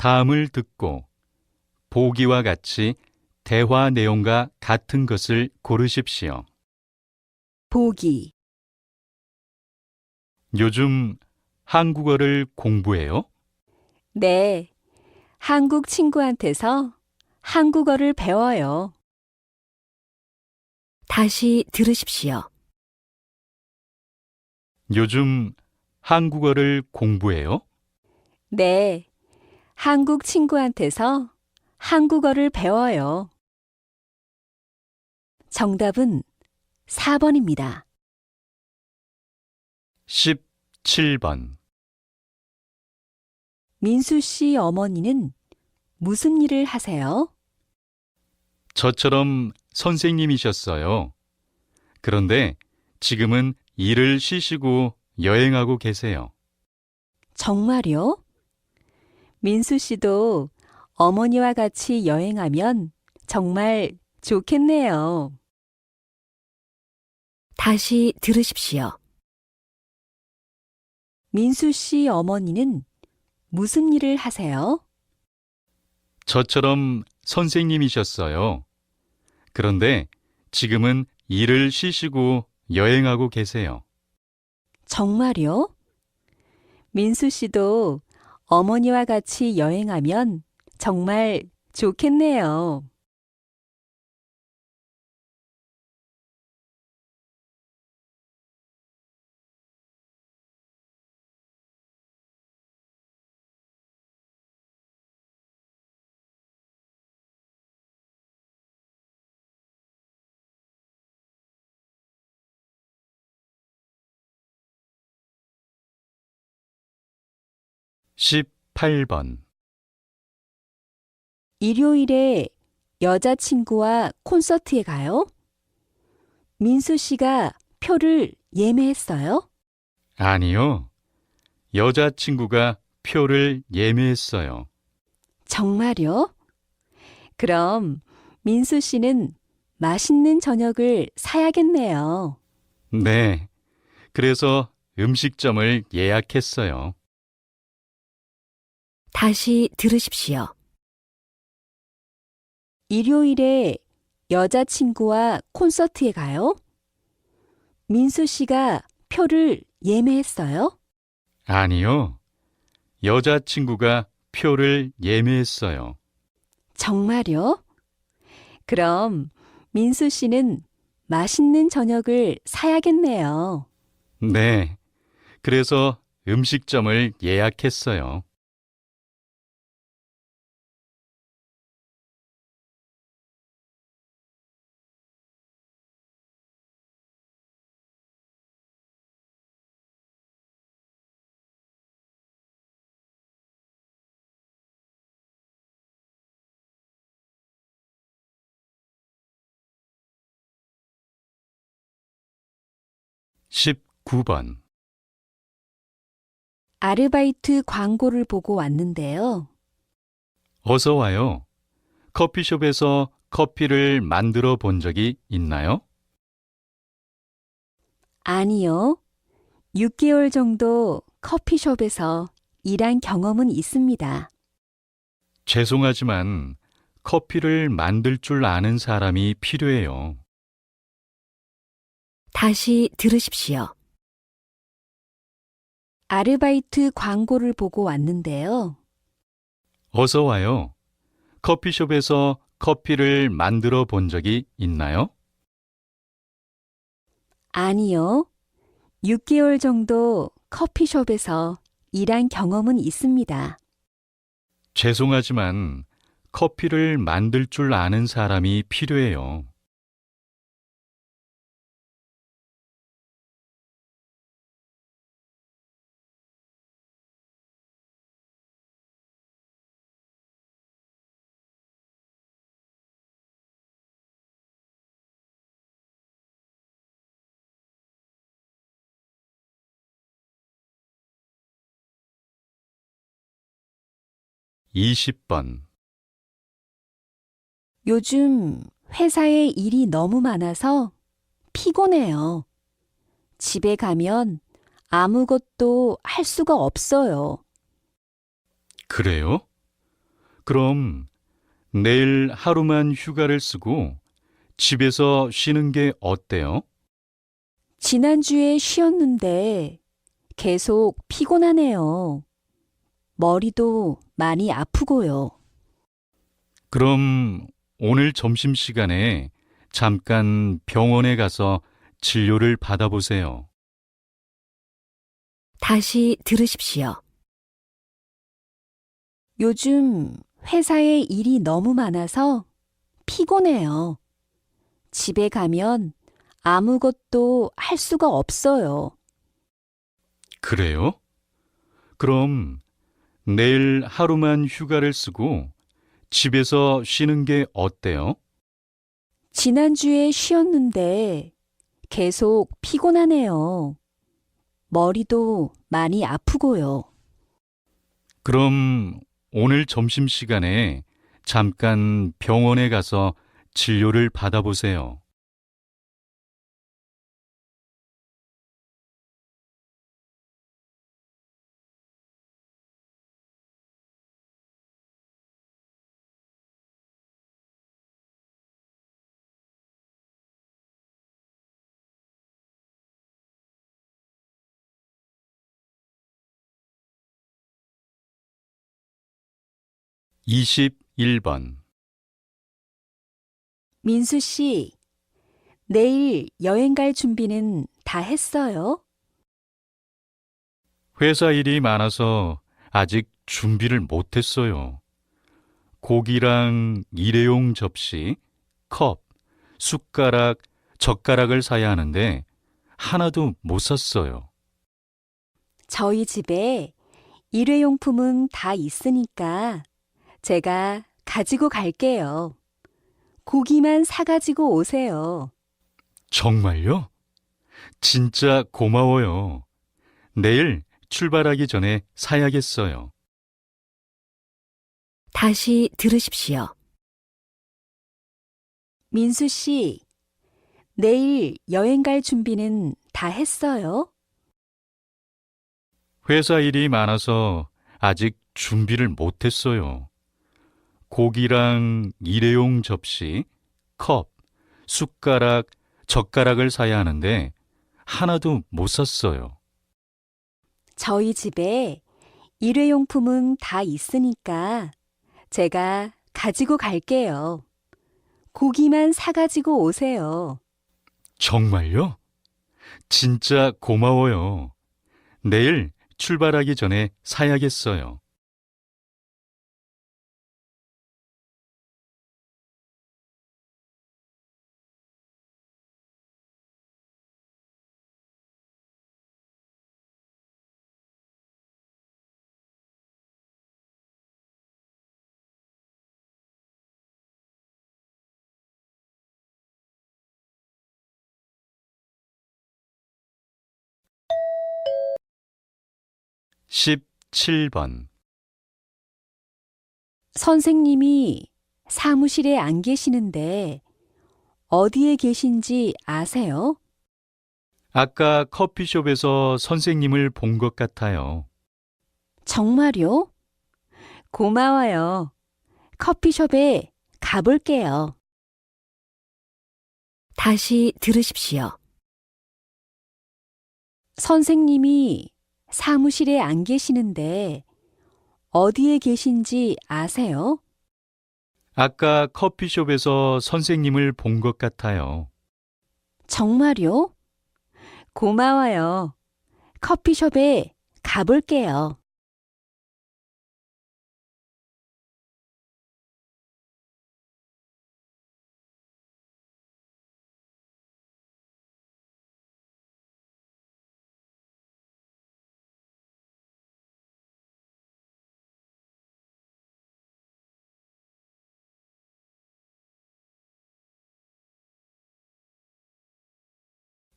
다음을 듣고 보기와 같이 대화 내용과 같은 것을 고르십시오. 보기, 요즘 한국어를 공부해요? 네, 한국 친구한테서 한국어를 배워요. 다시 들으십시오. 요즘 한국어를 공부해요? 네, 한국 친구한테서 한국어를 배워요. 정답은 4번입니다. 17번. 민수 씨 어머니는 무슨 일을 하세요? 저처럼 선생님이셨어요. 그런데 지금은 일을 쉬시고 여행하고 계세요. 정말요? 민수 씨도 어머니와 같이 여행하면 정말 좋겠네요. 다시 들으십시오. 민수 씨 어머니는 무슨 일을 하세요? 저처럼 선생님이셨어요. 그런데 지금은 일을 쉬시고 여행하고 계세요. 정말요? 민수 씨도 어머니와 같이 여행하면 정말 좋겠네요. 십팔 번. 일요일에 여자친구와 콘서트에 가요? 민수 씨가 표를 예매했어요? 아니요. 여자친구가 표를 예매했어요. 정말요? 그럼 민수 씨는 맛있는 저녁을 사야겠네요. 네. 그래서 음식점을 예약했어요. 다시 들으십시오. 일요일에 여자친구와 콘서트에 가요? 민수 씨가 표를 예매했어요? 아니요. 여자친구가 표를 예매했어요. 정말요? 그럼 민수 씨는 맛있는 저녁을 사야겠네요. 네. 그래서 음식점을 예약했어요. 19번. 아르바이트 광고를 보고 왔는데요. 어서 와요. 커피숍에서 커피를 만들어 본 적이 있나요? 아니요. 6개월 정도 커피숍에서 일한 경험은 있습니다. 죄송하지만 커피를 만들 줄 아는 사람이 필요해요. 다시 들으십시오. 아르바이트 광고를 보고 왔는데요. 어서 와요. 커피숍에서 커피를 만들어 본 적이 있나요? 아니요. 6개월 정도 커피숍에서 일한 경험은 있습니다. 죄송하지만 커피를 만들 줄 아는 사람이 필요해요. 20번. 요즘 회사에 일이 너무 많아서 피곤해요. 집에 가면 아무것도 할 수가 없어요. 그래요? 그럼 내일 하루만 휴가를 쓰고 집에서 쉬는 게 어때요? 지난주에 쉬었는데 계속 피곤하네요. 머리도 많이 아프고요. 그럼 오늘 점심시간에 잠깐 병원에 가서 진료를 받아보세요. 다시 들으십시오. 요즘 회사에 일이 너무 많아서 피곤해요. 집에 가면 아무것도 할 수가 없어요. 그래요? 그럼 내일 하루만 휴가를 쓰고 집에서 쉬는 게 어때요? 지난주에 쉬었는데 계속 피곤하네요. 머리도 많이 아프고요. 그럼 오늘 점심시간에 잠깐 병원에 가서 진료를 받아보세요. (21번) 민수 씨, 내일 여행 갈 준비는 다 했어요? 회사 일이 많아서 아직 준비를 못했어요. 고기랑 일회용 접시, 컵, 숟가락, 젓가락을 사야 하는데 하나도 못 샀어요. 저희 집에 일회용품은 다 있으니까 제가 가지고 갈게요. 고기만 사가지고 오세요. 정말요? 진짜 고마워요. 내일 출발하기 전에 사야겠어요. 다시 들으십시오. 민수 씨, 내일 여행 갈 준비는 다 했어요? 회사 일이 많아서 아직 준비를 못했어요. 고기랑 일회용 접시, 컵, 숟가락, 젓가락을 사야 하는데 하나도 못 샀어요. 저희 집에 일회용품은 다 있으니까 제가 가지고 갈게요. 고기만 사가지고 오세요. 정말요? 진짜 고마워요. 내일 출발하기 전에 사야겠어요. (17번) 선생님이 사무실에 안 계시는데 어디에 계신지 아세요? 아까 커피숍에서 선생님을 본 것 같아요. 정말요? 고마워요. 커피숍에 가볼게요. 다시 들으십시오. 선생님이 사무실에 안 계시는데 어디에 계신지 아세요? 아까 커피숍에서 선생님을 본 것 같아요. 정말요? 고마워요. 커피숍에 가볼게요.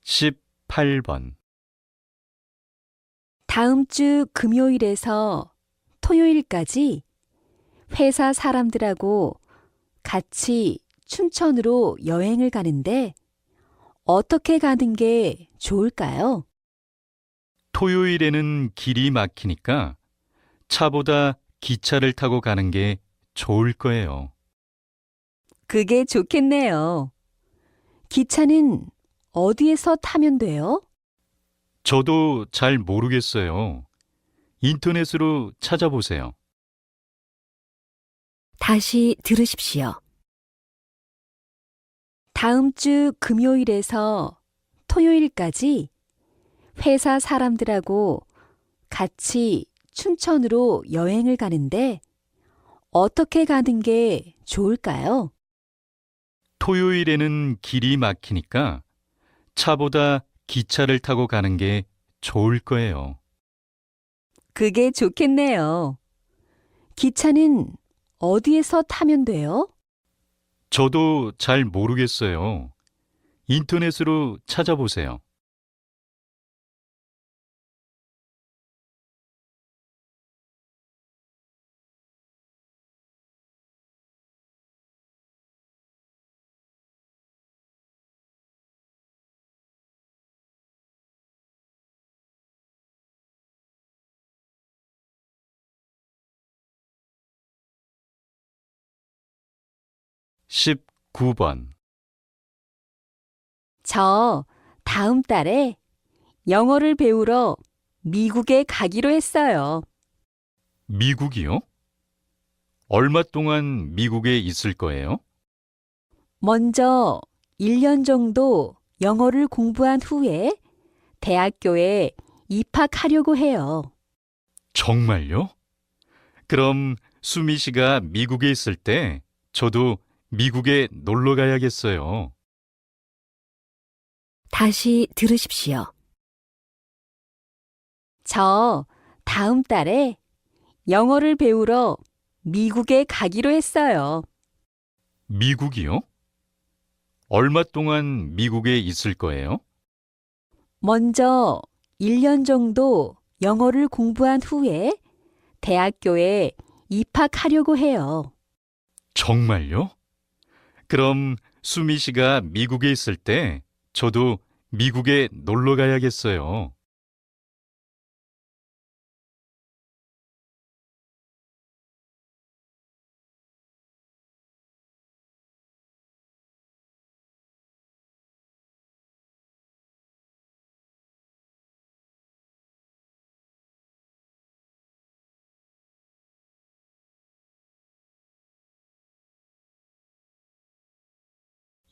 (18번) 다음 주 금요일에서 토요일까지 회사 사람들하고 같이 춘천으로 여행을 가는데 어떻게 가는 게 좋을까요? 토요일에는 길이 막히니까 차보다 기차를 타고 가는 게 좋을 거예요. 그게 좋겠네요. 기차는 어디에서 타면 돼요? 저도 잘 모르겠어요. 인터넷으로 찾아보세요. 다시 들으십시오. 다음 주 금요일에서 토요일까지 회사 사람들하고 같이 춘천으로 여행을 가는데 어떻게 가는 게 좋을까요? 토요일에는 길이 막히니까 차보다 기차를 타고 가는 게 좋을 거예요. 그게 좋겠네요. 기차는 어디에서 타면 돼요? 저도 잘 모르겠어요. 인터넷으로 찾아보세요. 십 9번. 저 다음 달에 영어를 배우러 미국에 가기로 했어요. 미국이요? 얼마 동안 미국에 있을 거예요? 먼저 1년 정도 영어를 공부한 후에 대학교에 입학하려고 해요. 정말요? 그럼 수미 씨가 미국에 있을 때 저도 미국에 놀러 가야겠어요. 다시 들으십시오. 저 다음 달에 영어를 배우러 미국에 가기로 했어요. 미국이요? 얼마 동안 미국에 있을 거예요? 먼저 1년 정도 영어를 공부한 후에 대학교에 입학하려고 해요. 정말요? 그럼 수미 씨가 미국에 있을 때 저도 미국에 놀러 가야겠어요.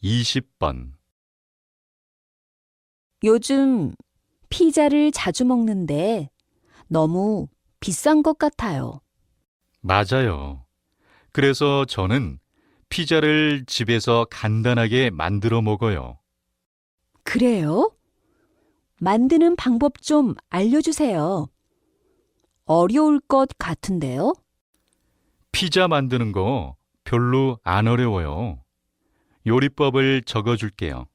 이십 번. 요즘 피자를 자주 먹는데 너무 비싼 것 같아요. 맞아요. 그래서 저는 피자를 집에서 간단하게 만들어 먹어요. 그래요? 만드는 방법 좀 알려주세요. 어려울 것 같은데요? 피자 만드는 거 별로 안 어려워요. 요리법을 적어 줄게요.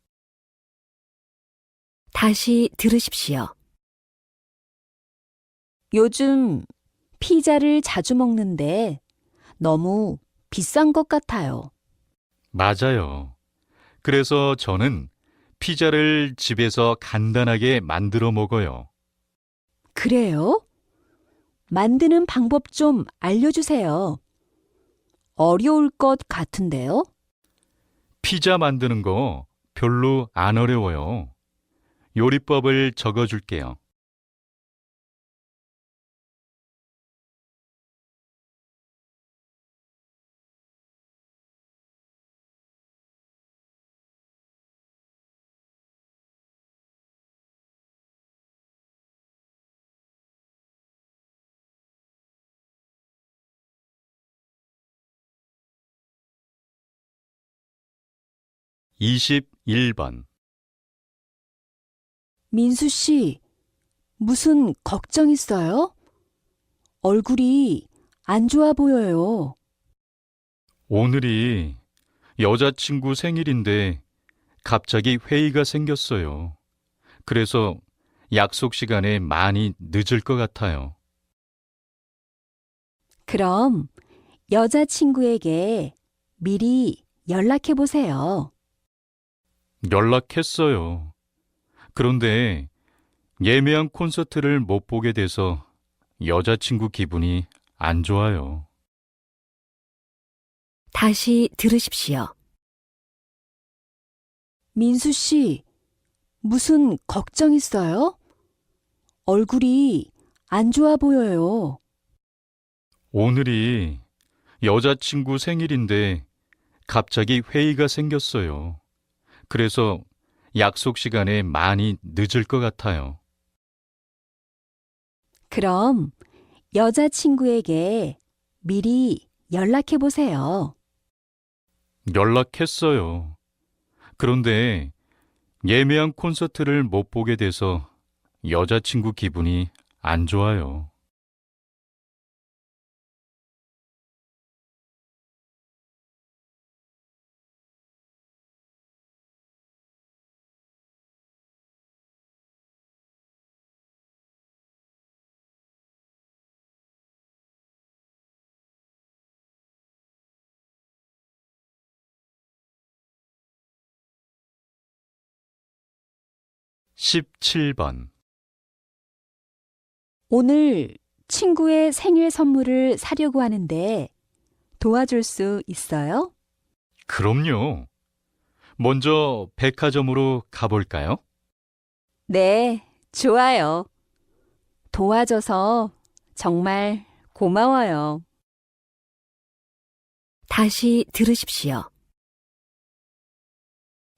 다시 들으십시오. 요즘 피자를 자주 먹는데 너무 비싼 것 같아요. 맞아요. 그래서 저는 피자를 집에서 간단하게 만들어 먹어요. 그래요? 만드는 방법 좀 알려주세요. 어려울 것 같은데요? 피자 만드는 거 별로 안 어려워요. 요리법을 적어 줄게요. 이십일 번. 민수 씨, 무슨 걱정 있어요? 얼굴이 안 좋아 보여요. 오늘이 여자친구 생일인데 갑자기 회의가 생겼어요. 그래서 약속 시간에 많이 늦을 것 같아요. 그럼 여자친구에게 미리 연락해 보세요. 연락했어요. 그런데 예매한 콘서트를 못 보게 돼서 여자친구 기분이 안 좋아요. 다시 들으십시오. 민수 씨, 무슨 걱정 있어요? 얼굴이 안 좋아 보여요. 오늘이 여자친구 생일인데 갑자기 회의가 생겼어요. 그래서 약속 시간에 많이 늦을 것 같아요. 그럼 여자친구에게 미리 연락해 보세요. 연락했어요. 그런데 예매한 콘서트를 못 보게 돼서 여자친구 기분이 안 좋아요. 십칠 번 오늘 친구의 생일 선물을 사려고 하는데 도와줄 수 있어요? 그럼요. 먼저 백화점으로 가볼까요? 네, 좋아요. 도와줘서 정말 고마워요. 다시 들으십시오.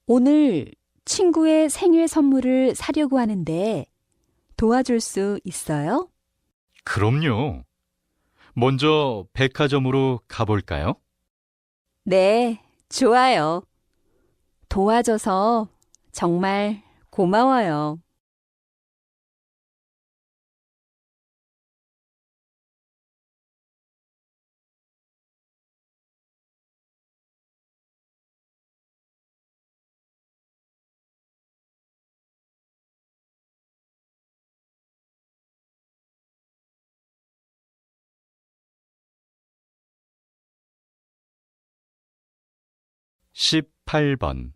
오늘 친구의 생일 선물을 사려고 하는데 도와줄 수 있어요? 그럼요. 먼저 백화점으로 가볼까요? 네, 좋아요. 도와줘서 정말 고마워요. 십팔 번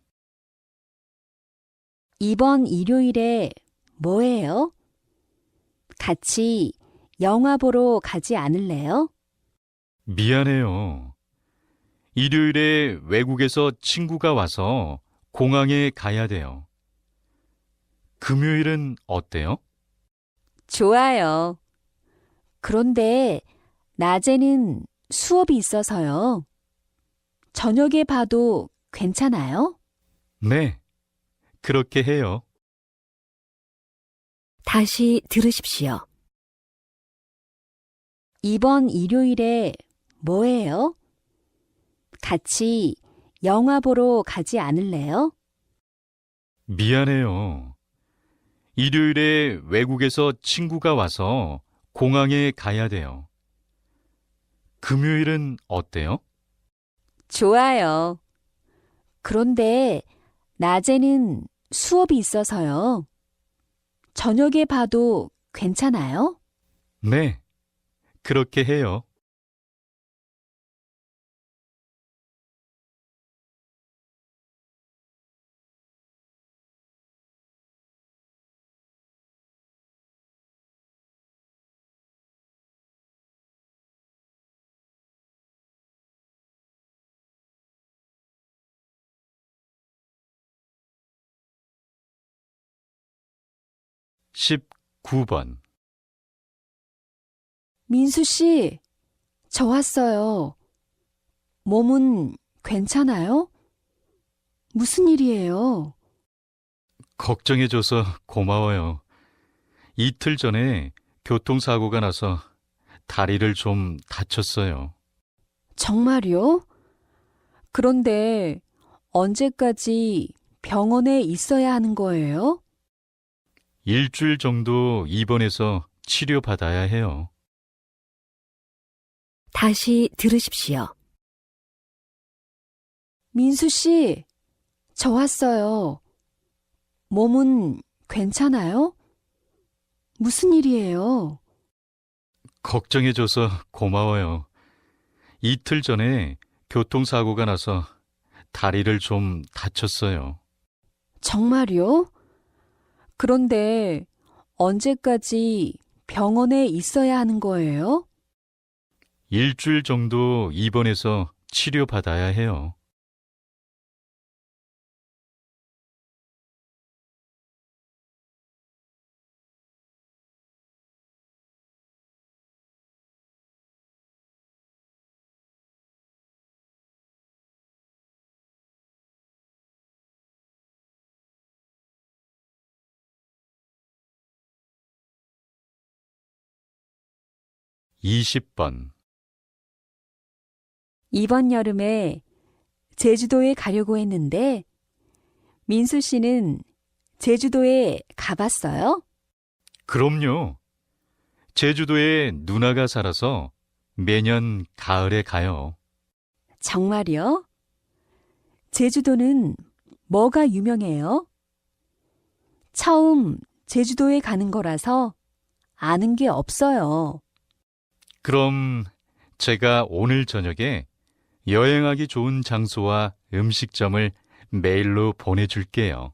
이번 일요일에 뭐해요? 같이 영화 보러 가지 않을래요? 미안해요. 일요일에 외국에서 친구가 와서 공항에 가야 돼요. 금요일은 어때요? 좋아요. 그런데 낮에는 수업이 있어서요. 저녁에 봐도 괜찮아요? 네, 그렇게 해요. 다시 들으십시오. 이번 일요일에 뭐해요? 같이 영화 보러 가지 않을래요? 미안해요. 일요일에 외국에서 친구가 와서 공항에 가야 돼요. 금요일은 어때요? 좋아요. 그런데 낮에는 수업이 있어서요. 저녁에 봐도 괜찮아요? 네, 그렇게 해요. 십구 번 민수 씨, 저 왔어요. 몸은 괜찮아요? 무슨 일이에요? 걱정해줘서 고마워요. 이틀 전에 교통사고가 나서 다리를 좀 다쳤어요. 정말요? 그런데 언제까지 병원에 있어야 하는 거예요? 일주일 정도 입원해서 치료받아야 해요. 다시 들으십시오. 민수 씨, 저 왔어요. 몸은 괜찮아요? 무슨 일이에요? 걱정해줘서 고마워요. 이틀 전에 교통사고가 나서 다리를 좀 다쳤어요. 정말요? 그런데 언제까지 병원에 있어야 하는 거예요? 일주일 정도 입원해서 치료받아야 해요. 이십 번 이번 여름에 제주도에 가려고 했는데 민수 씨는 제주도에 가봤어요? 그럼요. 제주도에 누나가 살아서 매년 가을에 가요. 정말요? 제주도는 뭐가 유명해요? 처음 제주도에 가는 거라서 아는 게 없어요. 그럼 제가 오늘 저녁에 여행하기 좋은 장소와 음식점을 메일로 보내줄게요.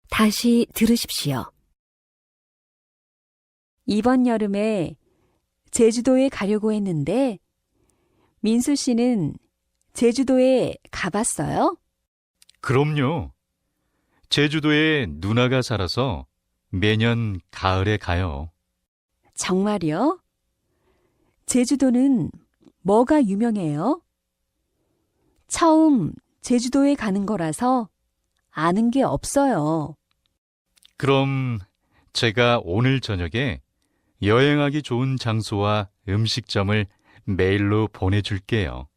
다시 들으십시오. 이번 여름에 제주도에 가려고 했는데 민수 씨는 제주도에 가봤어요? 그럼요. 제주도에 누나가 살아서 매년 가을에 가요. 정말요? 제주도는 뭐가 유명해요? 처음 제주도에 가는 거라서 아는 게 없어요. 그럼 제가 오늘 저녁에 여행하기 좋은 장소와 음식점을 메일로 보내줄게요.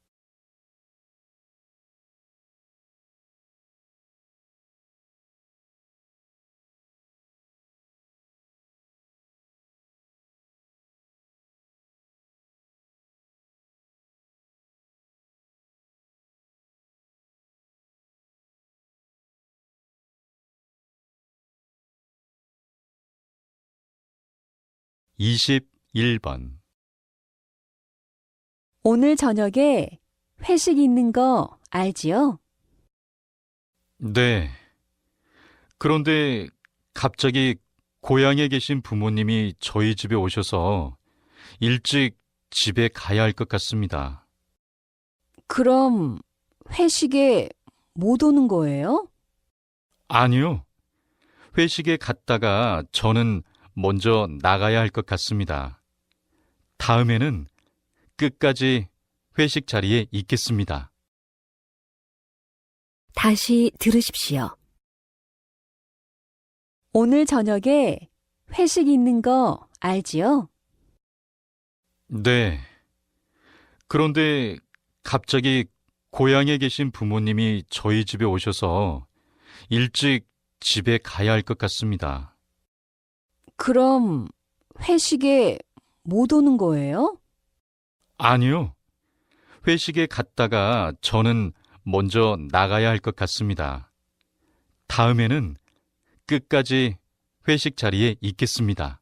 이십일 번 오늘 저녁에 회식 있는 거 알지요? 네. 그런데 갑자기 고향에 계신 부모님이 저희 집에 오셔서 일찍 집에 가야 할 것 같습니다. 그럼 회식에 못 오는 거예요? 아니요. 회식에 갔다가 저는 먼저 나가야 할 것 같습니다. 다음에는 끝까지 회식 자리에 있겠습니다. 다시 들으십시오. 오늘 저녁에 회식 있는 거 알지요? 네. 그런데 갑자기 고향에 계신 부모님이 저희 집에 오셔서 일찍 집에 가야 할 것 같습니다. 그럼 회식에 못 오는 거예요? 아니요. 회식에 갔다가 저는 먼저 나가야 할 것 같습니다. 다음에는 끝까지 회식 자리에 있겠습니다.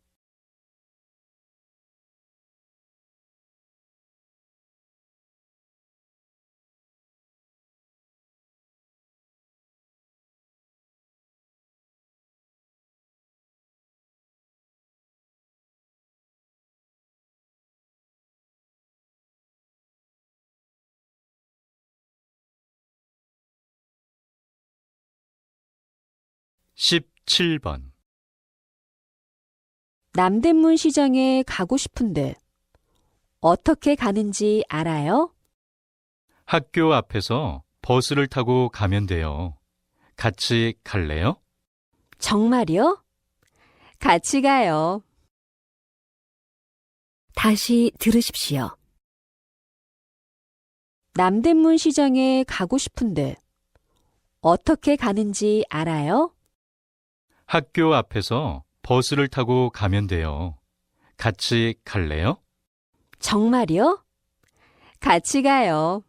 십칠 번 남대문 시장에 가고 싶은데 어떻게 가는지 알아요? 학교 앞에서 버스를 타고 가면 돼요. 같이 갈래요? 정말요? 같이 가요. 다시 들으십시오. 남대문 시장에 가고 싶은데 어떻게 가는지 알아요? 학교 앞에서 버스를 타고 가면 돼요. 같이 갈래요? 정말요? 같이 가요.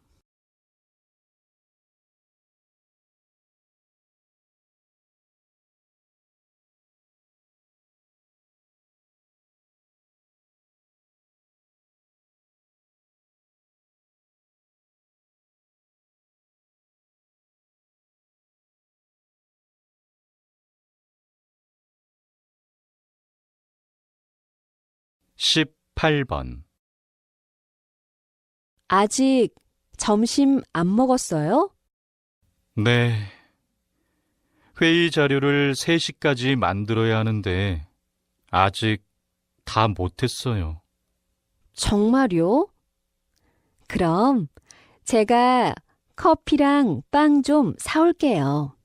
십팔 번 아직 점심 안 먹었어요? 네. 회의 자료를 3시까지 만들어야 하는데 아직 다 못했어요. 정말요? 그럼 제가 커피랑 빵 좀 사올게요.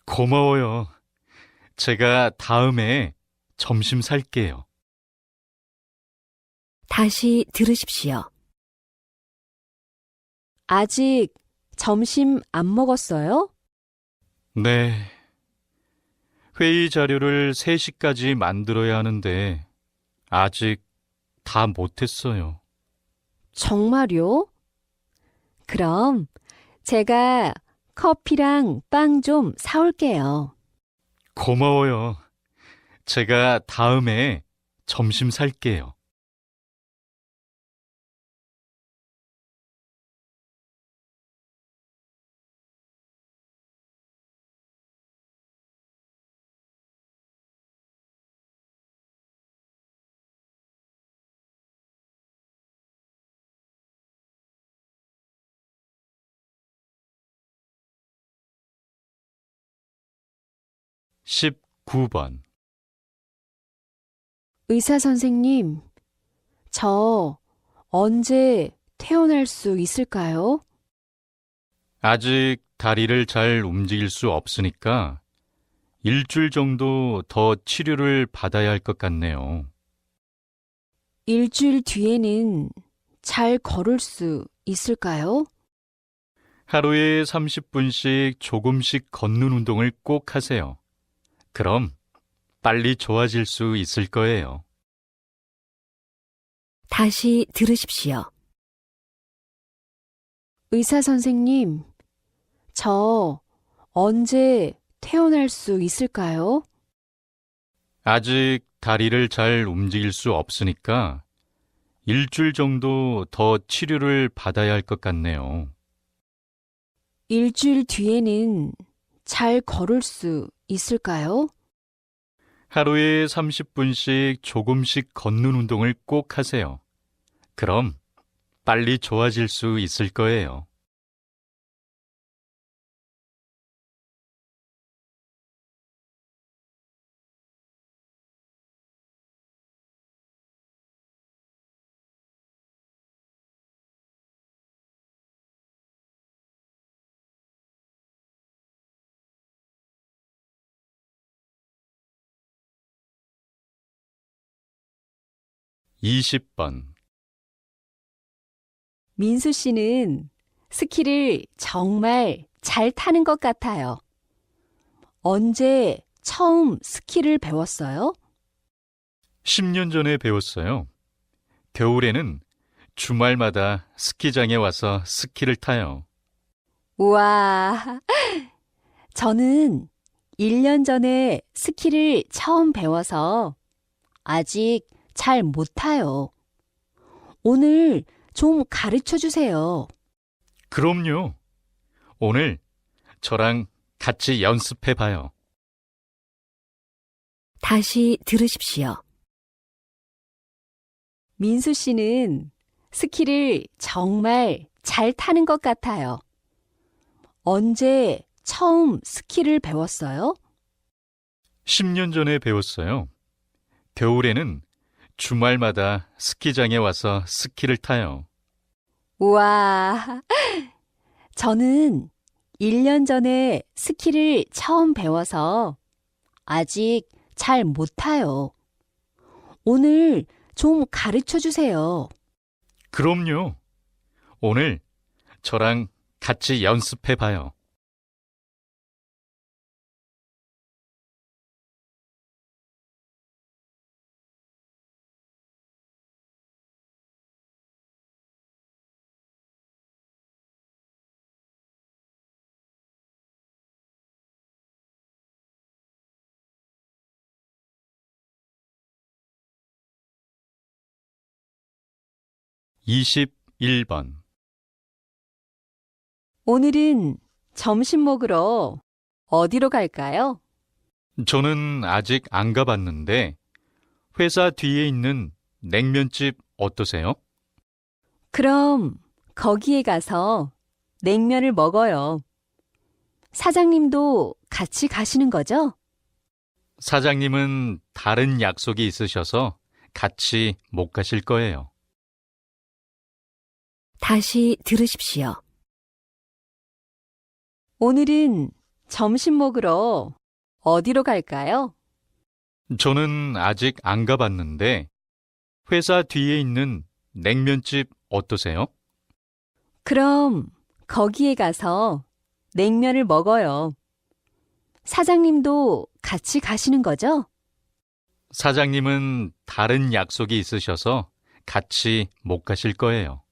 고마워요. 제가 다음에 점심 살게요. 다시 들으십시오. 아직 점심 안 먹었어요? 네. 회의 자료를 3시까지 만들어야 하는데 아직 다 못했어요. 정말요? 그럼 제가 커피랑 빵 좀 사올게요. 고마워요. 제가 다음에 점심 살게요. (19번) 의사 선생님, 저 언제 퇴원할 수 있을까요? 아직 다리를 잘 움직일 수 없으니까 일주일 정도 더 치료를 받아야 할 것 같네요. 일주일 뒤에는 잘 걸을 수 있을까요? 하루에 30분씩 조금씩 걷는 운동을 꼭 하세요. 그럼 빨리 좋아질 수 있을 거예요. 다시 들으십시오. 의사 선생님, 저 언제 퇴원할 수 있을까요? 아직 다리를 잘 움직일 수 없으니까 일주일 정도 더 치료를 받아야 할 것 같네요. 일주일 뒤에는 잘 걸을 수 있을까요? 하루에 30분씩 조금씩 걷는 운동을 꼭 하세요. 그럼 빨리 좋아질 수 있을 거예요. (20번) 민수 씨는 스키를 정말 잘 타는 것 같아요. 언제 처음 스키를 배웠어요? 10년 전에 배웠어요. 겨울에는 주말마다 스키장에 와서 스키를 타요. 우와, 저는 1년 전에 스키를 처음 배워서 아직 잘 못 타요. 오늘 좀 가르쳐 주세요. 그럼요. 오늘 저랑 같이 연습해 봐요. 다시 들으십시오. 민수 씨는 스키를 정말 잘 타는 것 같아요. 언제 처음 스키를 배웠어요? 10년 전에 배웠어요. 겨울에는 주말마다 스키장에 와서 스키를 타요. 우와, 저는 1년 전에 스키를 처음 배워서 아직 잘 못 타요. 오늘 좀 가르쳐 주세요. 그럼요. 오늘 저랑 같이 연습해 봐요. (21번) 오늘은 점심 먹으러 어디로 갈까요? 저는 아직 안 가봤는데 회사 뒤에 있는 냉면집 어떠세요? 그럼 거기에 가서 냉면을 먹어요. 사장님도 같이 가시는 거죠? 사장님은 다른 약속이 있으셔서 같이 못 가실 거예요. 다시 들으십시오. 오늘은 점심 먹으러 어디로 갈까요? 저는 아직 안 가봤는데 회사 뒤에 있는 냉면집 어떠세요? 그럼 거기에 가서 냉면을 먹어요. 사장님도 같이 가시는 거죠? 사장님은 다른 약속이 있으셔서 같이 못 가실 거예요.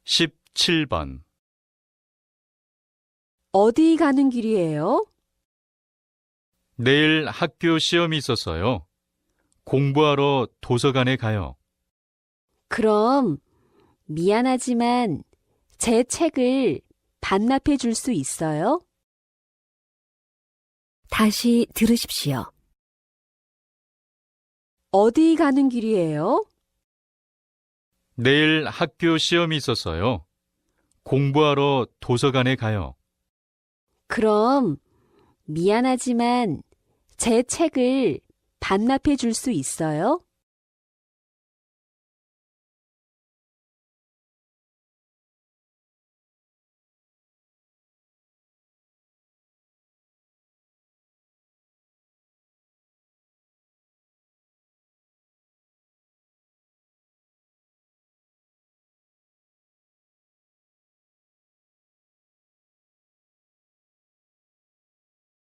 십칠 번 어디 가는 길이에요? 내일 학교 시험이 있어서요. 공부하러 도서관에 가요. 그럼 미안하지만 제 책을 반납해 줄 수 있어요? 다시 들으십시오. 어디 가는 길이에요? 내일 학교 시험이 있어서요. 공부하러 도서관에 가요. 그럼 미안하지만 제 책을 반납해 줄 수 있어요?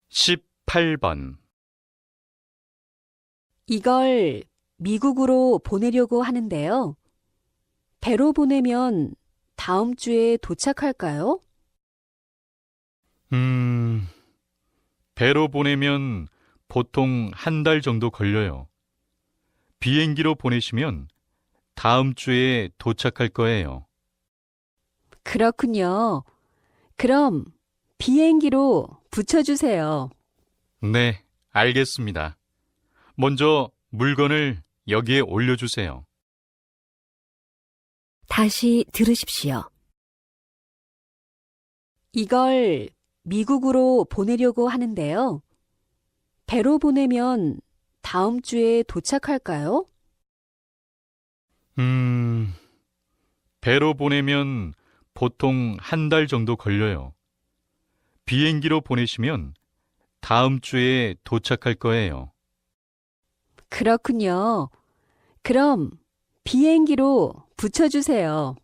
십팔 번 이걸 미국으로 보내려고 하는데요. 배로 보내면 다음 주에 도착할까요? 배로 보내면 보통 한 달 정도 걸려요. 비행기로 보내시면 다음 주에 도착할 거예요. 그렇군요. 그럼 비행기로 붙여주세요. 네, 알겠습니다. 먼저 물건을 여기에 올려주세요. 다시 들으십시오. 이걸 미국으로 보내려고 하는데요. 배로 보내면 다음 주에 도착할까요? 배로 보내면 보통 한 달 정도 걸려요. 비행기로 보내시면 다음 주에 도착할 거예요. 그렇군요. 그럼 비행기로 붙여주세요.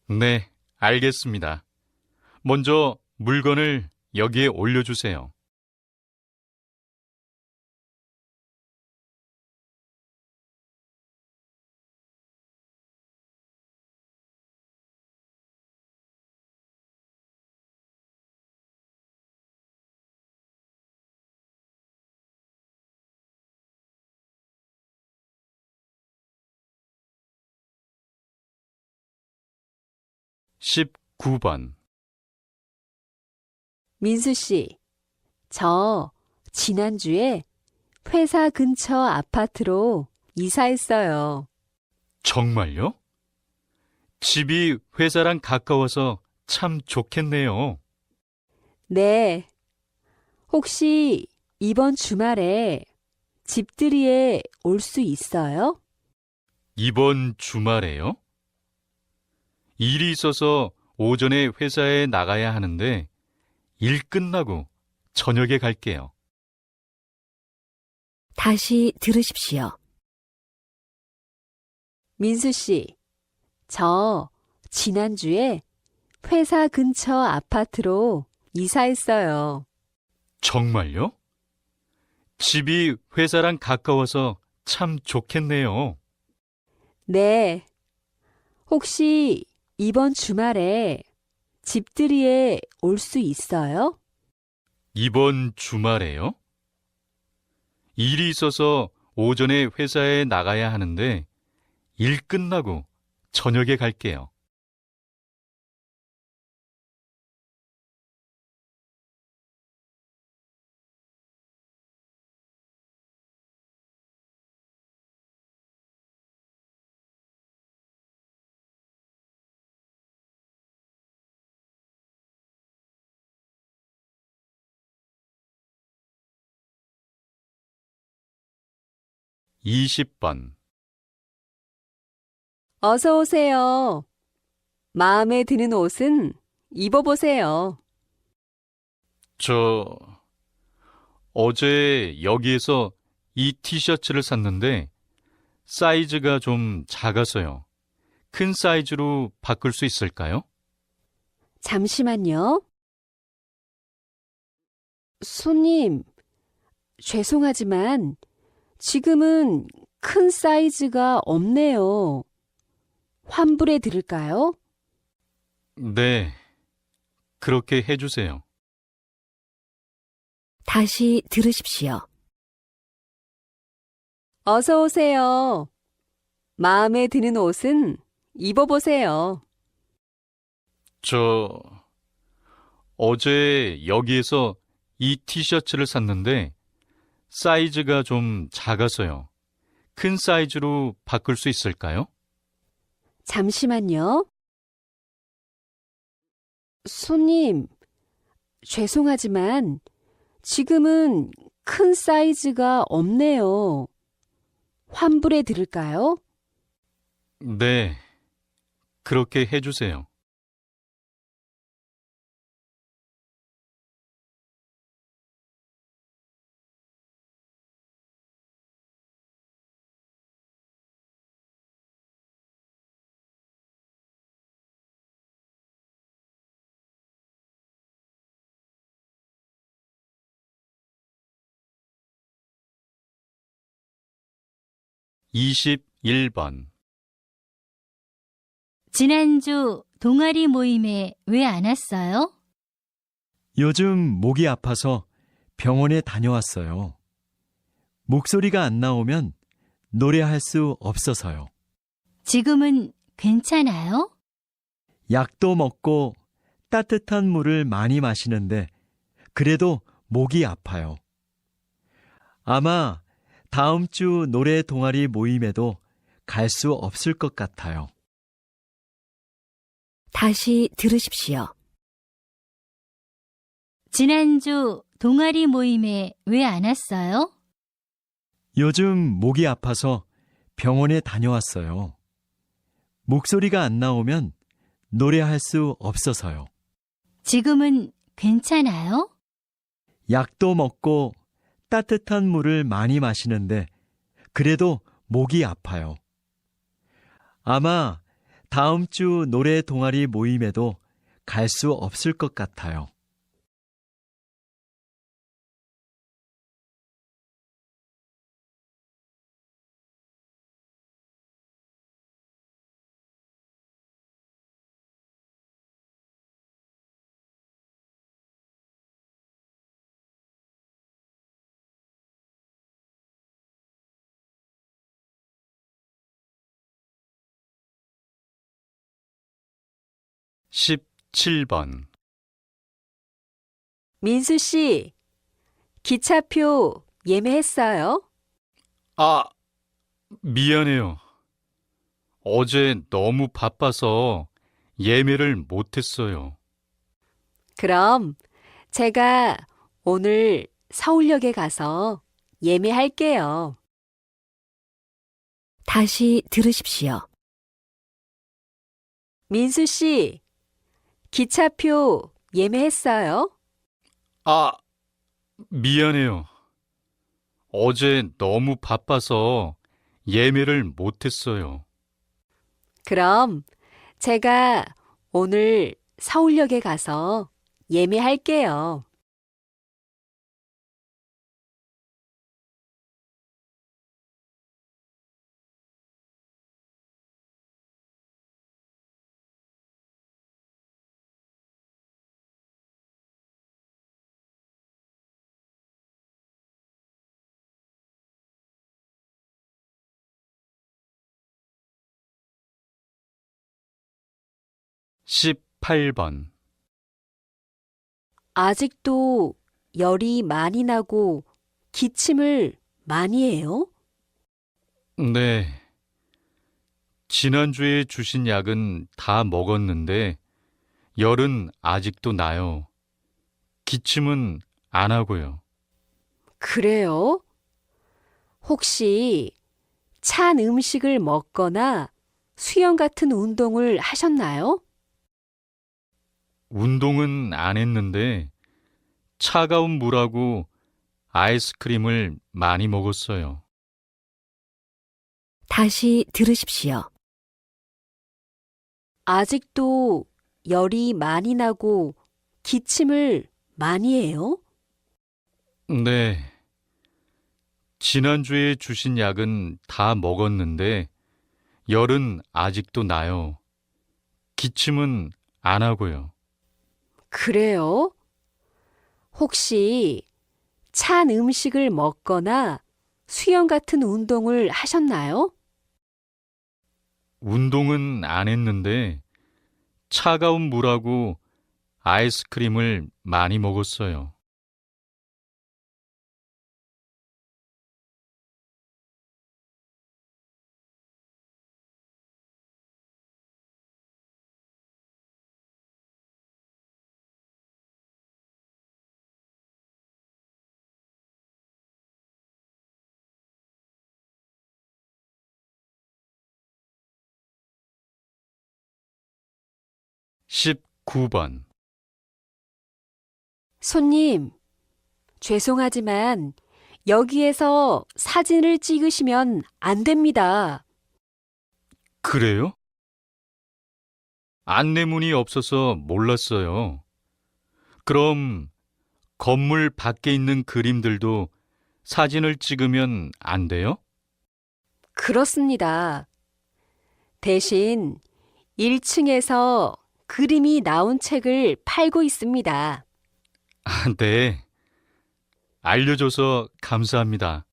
네, 알겠습니다. 먼저 물건을 여기에 올려주세요. 십구 번 민수 씨, 저 지난주에 회사 근처 아파트로 이사했어요. 정말요? 집이 회사랑 가까워서 참 좋겠네요. 네. 혹시 이번 주말에 집들이에 올 수 있어요? 이번 주말에요? 일이 있어서 오전에 회사에 나가야 하는데 일 끝나고 저녁에 갈게요. 다시 들으십시오. 민수 씨, 저 지난주에 회사 근처 아파트로 이사했어요. 정말요? 집이 회사랑 가까워서 참 좋겠네요. 네. 혹시 이번 주말에 집들이에 올 수 있어요? 이번 주말에요? 일이 있어서 오전에 회사에 나가야 하는데 일 끝나고 저녁에 갈게요. 이십 번 어서 오세요. 마음에 드는 옷은 입어보세요. 어제 여기에서 이 티셔츠를 샀는데 사이즈가 좀 작아서요. 큰 사이즈로 바꿀 수 있을까요? 잠시만요. 손님, 죄송하지만 지금은 큰 사이즈가 없네요. 환불해 드릴까요? 네, 그렇게 해주세요. 다시 들으십시오. 어서 오세요. 마음에 드는 옷은 입어보세요. 어제 여기에서 이 티셔츠를 샀는데 사이즈가 좀 작아서요. 큰 사이즈로 바꿀 수 있을까요? 잠시만요. 손님, 죄송하지만 지금은 큰 사이즈가 없네요. 환불해 드릴까요? 네, 그렇게 해주세요. 이십일 번 지난주 동아리 모임에 왜 안 왔어요? 요즘 목이 아파서 병원에 다녀왔어요. 목소리가 안 나오면 노래할 수 없어서요. 지금은 괜찮아요? 약도 먹고 따뜻한 물을 많이 마시는데 그래도 목이 아파요. 아마 다음 주 노래 동아리 모임에도 갈 수 없을 것 같아요. 다시 들으십시오. 지난주 동아리 모임에 왜 안 왔어요? 요즘 목이 아파서 병원에 다녀왔어요. 목소리가 안 나오면 노래할 수 없어서요. 지금은 괜찮아요? 약도 먹고 따뜻한 물을 많이 마시는데 그래도 목이 아파요. 아마 다음 주 노래 동아리 모임에도 갈 수 없을 것 같아요. 십칠 번 민수 씨, 기차표 예매했어요? 아, 미안해요. 어제 너무 바빠서 예매를 못했어요. 그럼 제가 오늘 서울역에 가서 예매할게요. 다시 들으십시오. 민수 씨, 기차표 예매했어요? 아, 미안해요. 어제 너무 바빠서 예매를 못했어요. 그럼 제가 오늘 서울역에 가서 예매할게요. 18번. 아직도 열이 많이 나고 기침을 많이 해요? 네. 지난주에 주신 약은 다 먹었는데 열은 아직도 나요. 기침은 안 하고요. 그래요? 혹시 찬 음식을 먹거나 수영 같은 운동을 하셨나요? 운동은 안 했는데 차가운 물하고 아이스크림을 많이 먹었어요. 다시 들으십시오. 아직도 열이 많이 나고 기침을 많이 해요? 네. 지난주에 주신 약은 다 먹었는데 열은 아직도 나요. 기침은 안 하고요. 그래요? 혹시 찬 음식을 먹거나 수영 같은 운동을 하셨나요? 운동은 안 했는데 차가운 물하고 아이스크림을 많이 먹었어요. 십구 번. 손님, 죄송하지만 여기에서 사진을 찍으시면 안 됩니다. 그래요? 안내문이 없어서 몰랐어요. 그럼 건물 밖에 있는 그림들도 사진을 찍으면 안 돼요? 그렇습니다. 대신 1층에서 그림이 나온 책을 팔고 있습니다. 네. 알려줘서 감사합니다.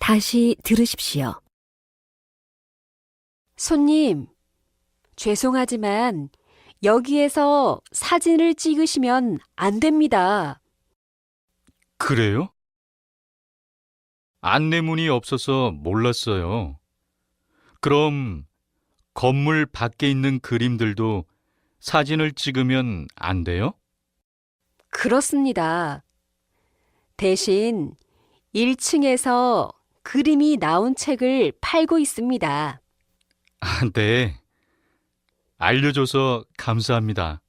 다시 들으십시오. 손님, 죄송하지만 여기에서 사진을 찍으시면 안 됩니다. 그래요? 안내문이 없어서 몰랐어요. 그럼 건물 밖에 있는 그림들도 사진을 찍으면 안 돼요? 그렇습니다. 대신 1층에서 그림이 나온 책을 팔고 있습니다. 네. 알려줘서 감사합니다.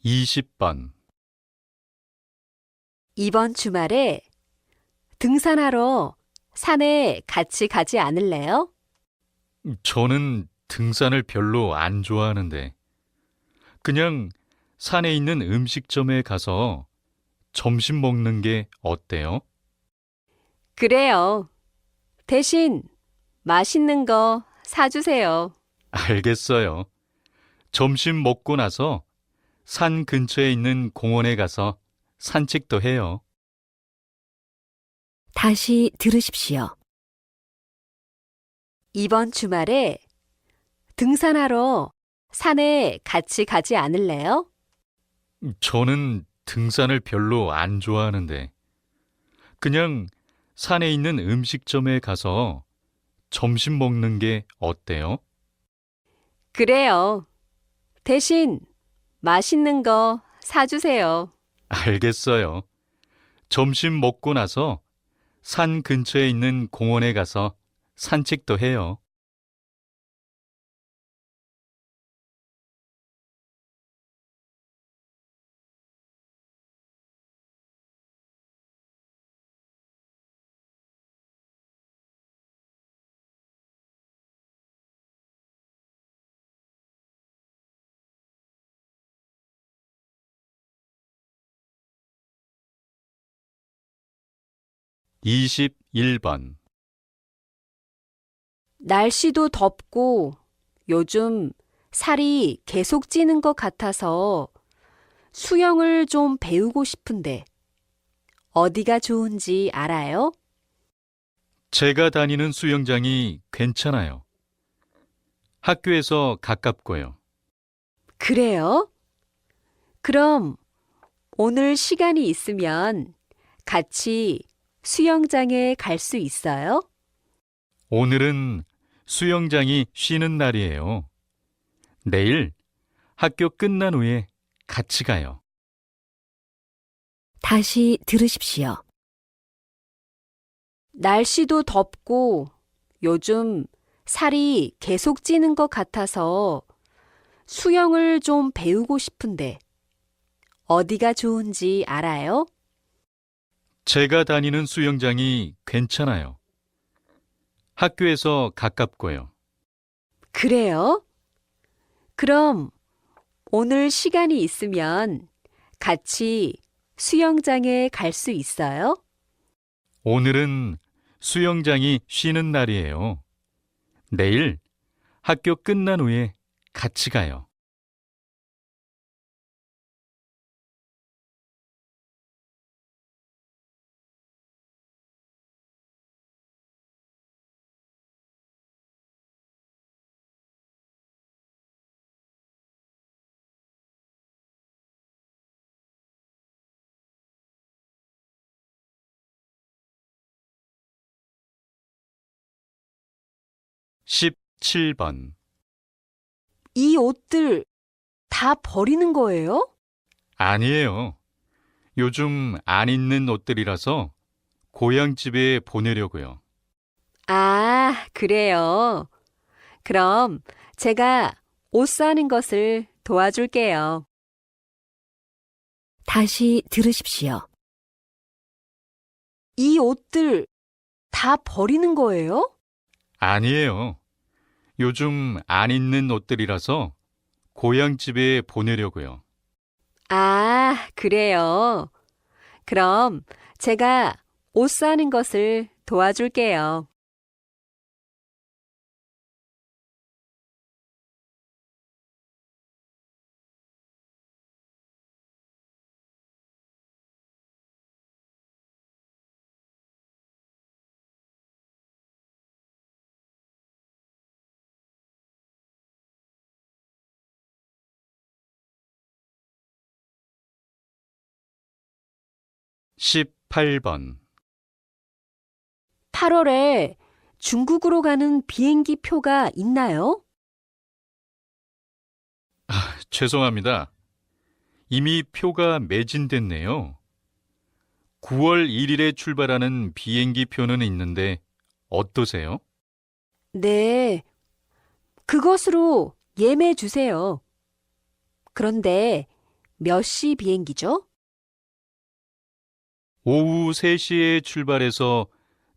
이십 번. 이번 주말에 등산하러 산에 같이 가지 않을래요? 저는 등산을 별로 안 좋아하는데 그냥 산에 있는 음식점에 가서 점심 먹는 게 어때요? 그래요. 대신 맛있는 거 사주세요. 알겠어요. 점심 먹고 나서 산 근처에 있는 공원에 가서 산책도 해요. 다시 들으십시오. 이번 주말에 등산하러 산에 같이 가지 않을래요? 저는 등산을 별로 안 좋아하는데 그냥 산에 있는 음식점에 가서 점심 먹는 게 어때요? 그래요. 대신 맛있는 거 사주세요. 알겠어요. 점심 먹고 나서 산 근처에 있는 공원에 가서 산책도 해요. 21번. 날씨도 덥고 요즘 살이 계속 찌는 것 같아서 수영을 좀 배우고 싶은데 어디가 좋은지 알아요? 제가 다니는 수영장이 괜찮아요. 학교에서 가깝고요. 그래요? 그럼 오늘 시간이 있으면 같이 수영장에 갈 수 있어요? 오늘은 수영장이 쉬는 날이에요. 내일 학교 끝난 후에 같이 가요. 다시 들으십시오. 날씨도 덥고 요즘 살이 계속 찌는 것 같아서 수영을 좀 배우고 싶은데 어디가 좋은지 알아요? 제가 다니는 수영장이 괜찮아요. 학교에서 가깝고요. 그래요? 그럼 오늘 시간이 있으면 같이 수영장에 갈 수 있어요? 오늘은 수영장이 쉬는 날이에요. 내일 학교 끝난 후에 같이 가요. 십칠 번. 이 옷들 다 버리는 거예요? 아니에요. 요즘 안 입는 옷들이라서 고향집에 보내려고요. 아, 그래요. 그럼 제가 옷 사는 것을 도와줄게요. 다시 들으십시오. 이 옷들 다 버리는 거예요? 아니에요. 요즘 안 입는 옷들이라서 고향집에 보내려고요. 아, 그래요. 그럼 제가 옷 사는 것을 도와줄게요. 십팔 번. 8월에 중국으로 가는 비행기 표가 있나요? 죄송합니다. 이미 표가 매진됐네요. 9월 1일에 출발하는 비행기 표는 있는데 어떠세요? 네, 그것으로 예매해 주세요. 그런데 몇 시 비행기죠? 오후 3시에 출발해서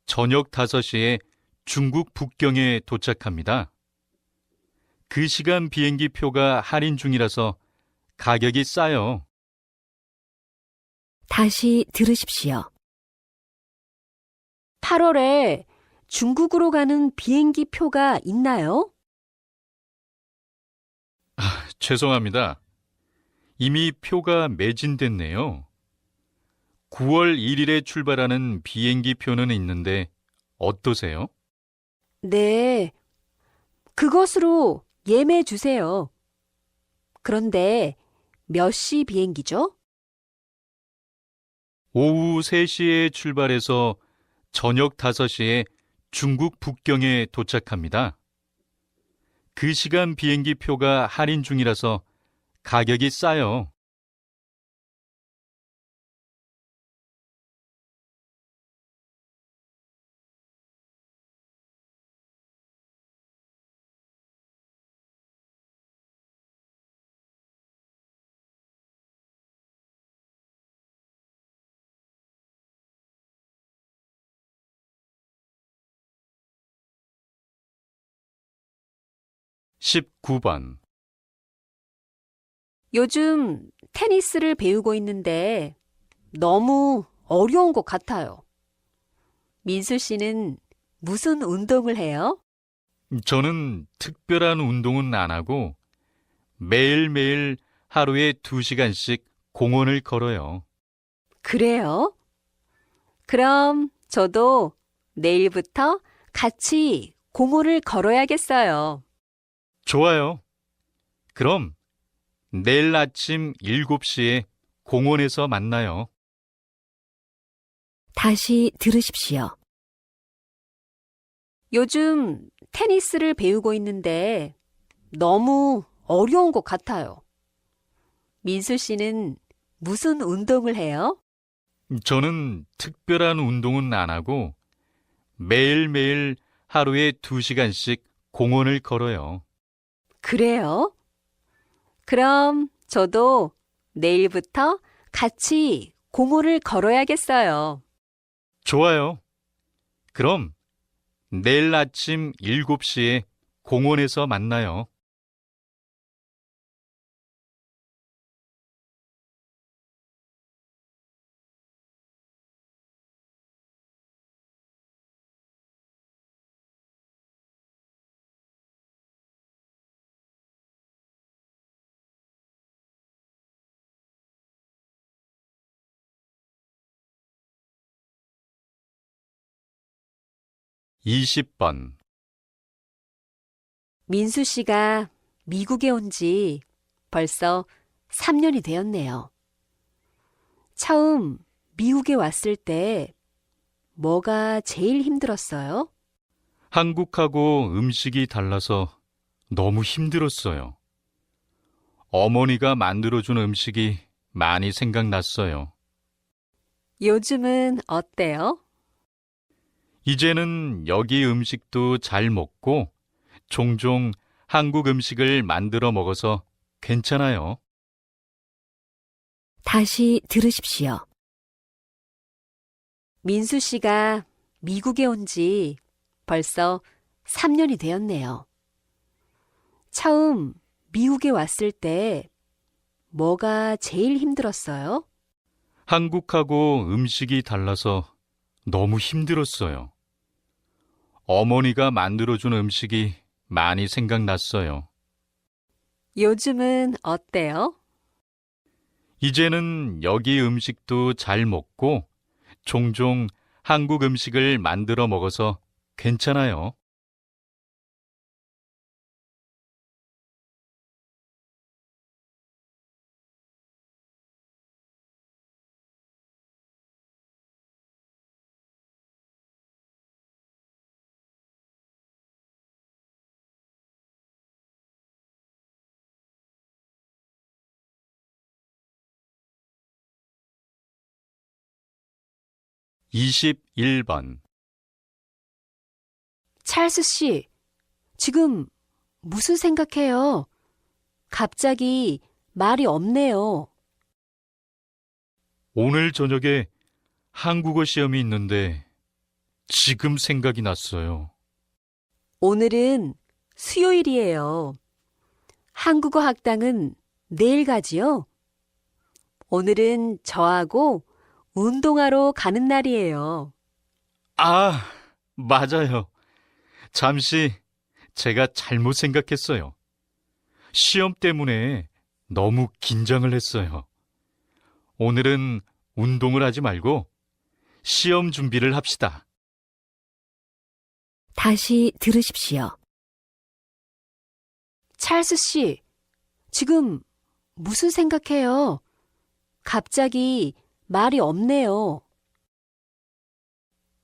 저녁 5시에 중국 북경에 도착합니다. 그 시간 비행기 표가 할인 중이라서 가격이 싸요. 다시 들으십시오. 8월에 중국으로 가는 비행기 표가 있나요? 죄송합니다. 이미 표가 매진됐네요. 9월 1일에 출발하는 비행기 표는 있는데 어떠세요? 네, 그것으로 예매해 주세요. 그런데 몇 시 비행기죠? 오후 3시에 출발해서 저녁 5시에 중국 북경에 도착합니다. 그 시간 비행기 표가 할인 중이라서 가격이 싸요. 십구 번. 요즘 테니스를 배우고 있는데 너무 어려운 것 같아요. 민수 씨는 무슨 운동을 해요? 저는 특별한 운동은 안 하고 매일매일 하루에 2시간씩 공원을 걸어요. 그래요? 그럼 저도 내일부터 같이 공원을 걸어야겠어요. 좋아요. 그럼 내일 아침 7시에 공원에서 만나요. 다시 들으십시오. 요즘 테니스를 배우고 있는데 너무 어려운 것 같아요. 민수 씨는 무슨 운동을 해요? 저는 특별한 운동은 안 하고 매일매일 하루에 2시간씩 공원을 걸어요. 그래요? 그럼 저도 내일부터 같이 공원을 걸어야겠어요. 좋아요. 그럼 내일 아침 7시에 공원에서 만나요. (20번) 민수 씨가 미국에 온 지 벌써 3년이 되었네요. 처음 미국에 왔을 때 뭐가 제일 힘들었어요? 한국하고 음식이 달라서 너무 힘들었어요. 어머니가 만들어준 음식이 많이 생각났어요. 요즘은 어때요? 이제는 여기 음식도 잘 먹고 종종 한국 음식을 만들어 먹어서 괜찮아요. 다시 들으십시오. 민수 씨가 미국에 온 지 벌써 3년이 되었네요. 처음 미국에 왔을 때 뭐가 제일 힘들었어요? 한국하고 음식이 달라서 너무 힘들었어요. 어머니가 만들어준 음식이 많이 생각났어요. 요즘은 어때요? 이제는 여기 음식도 잘 먹고 종종 한국 음식을 만들어 먹어서 괜찮아요. (21번) 찰스 씨, 지금 무슨 생각해요? 갑자기 말이 없네요. 오늘 저녁에 한국어 시험이 있는데 지금 생각이 났어요. 오늘은 수요일이에요. 한국어 학당은 내일 가지요? 오늘은 저하고 운동하러 가는 날이에요. 아, 맞아요. 잠시 제가 잘못 생각했어요. 시험 때문에 너무 긴장을 했어요. 오늘은 운동을 하지 말고 시험 준비를 합시다. 다시 들으십시오. 찰스 씨, 지금 무슨 생각해요? 갑자기 말이 없네요.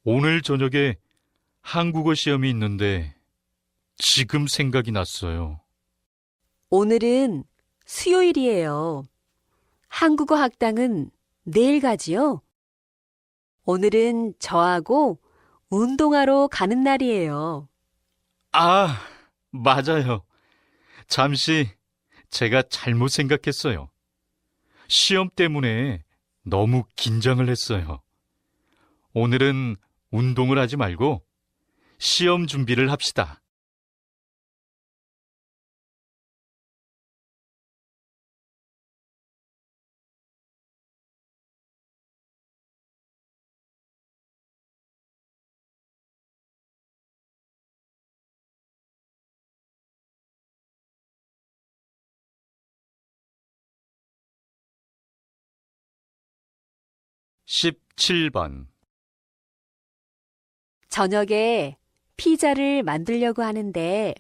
오늘 저녁에 한국어 시험이 있는데 지금 생각이 났어요. 오늘은 수요일이에요. 한국어 학당은 내일 가지요? 오늘은 저하고 운동하러 가는 날이에요. 아, 맞아요. 잠시 제가 잘못 생각했어요. 시험 때문에 너무 긴장을 했어요. 오늘은 운동을 하지 말고 시험 준비를 합시다. 17번. 저녁에 피자를 만들려고 하는데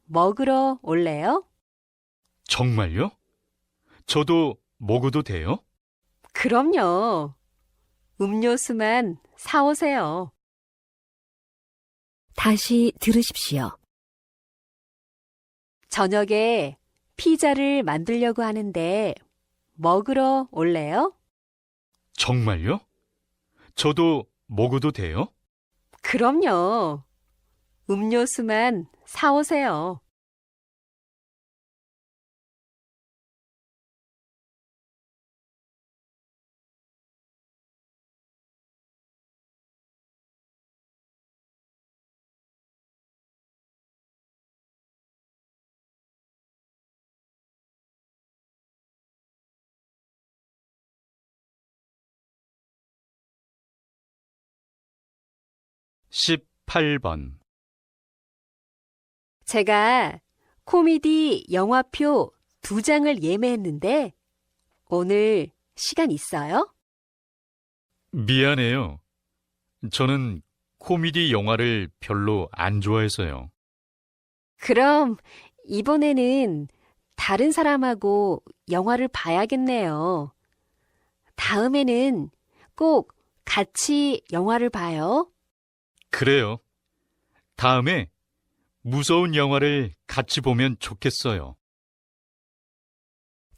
먹으러 올래요? 정말요? 저도 먹어도 돼요? 그럼요. 음료수만 사오세요. 다시 들으십시오. 저녁에 피자를 만들려고 하는데 먹으러 올래요? 정말요? 저도 먹어도 돼요? 그럼요. 음료수만 사오세요. 십 18번. 제가 코미디 영화표 2장을 예매했는데 오늘 시간 있어요? 미안해요. 저는 코미디 영화를 별로 안 좋아해서요. 그럼 이번에는 다른 사람하고 영화를 봐야겠네요. 다음에는 꼭 같이 영화를 봐요. 그래요. 다음에 무서운 영화를 같이 보면 좋겠어요.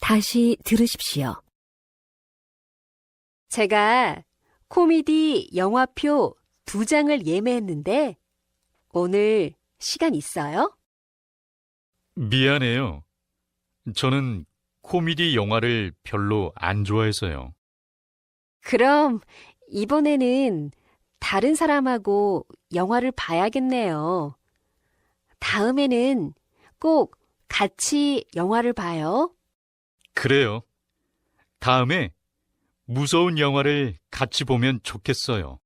다시 들으십시오. 제가 코미디 영화표 2장을 예매했는데 오늘 시간 있어요? 미안해요. 저는 코미디 영화를 별로 안 좋아해서요. 그럼 이번에는 다른 사람하고 영화를 봐야겠네요. 다음에는 꼭 같이 영화를 봐요. 그래요. 다음에 무서운 영화를 같이 보면 좋겠어요.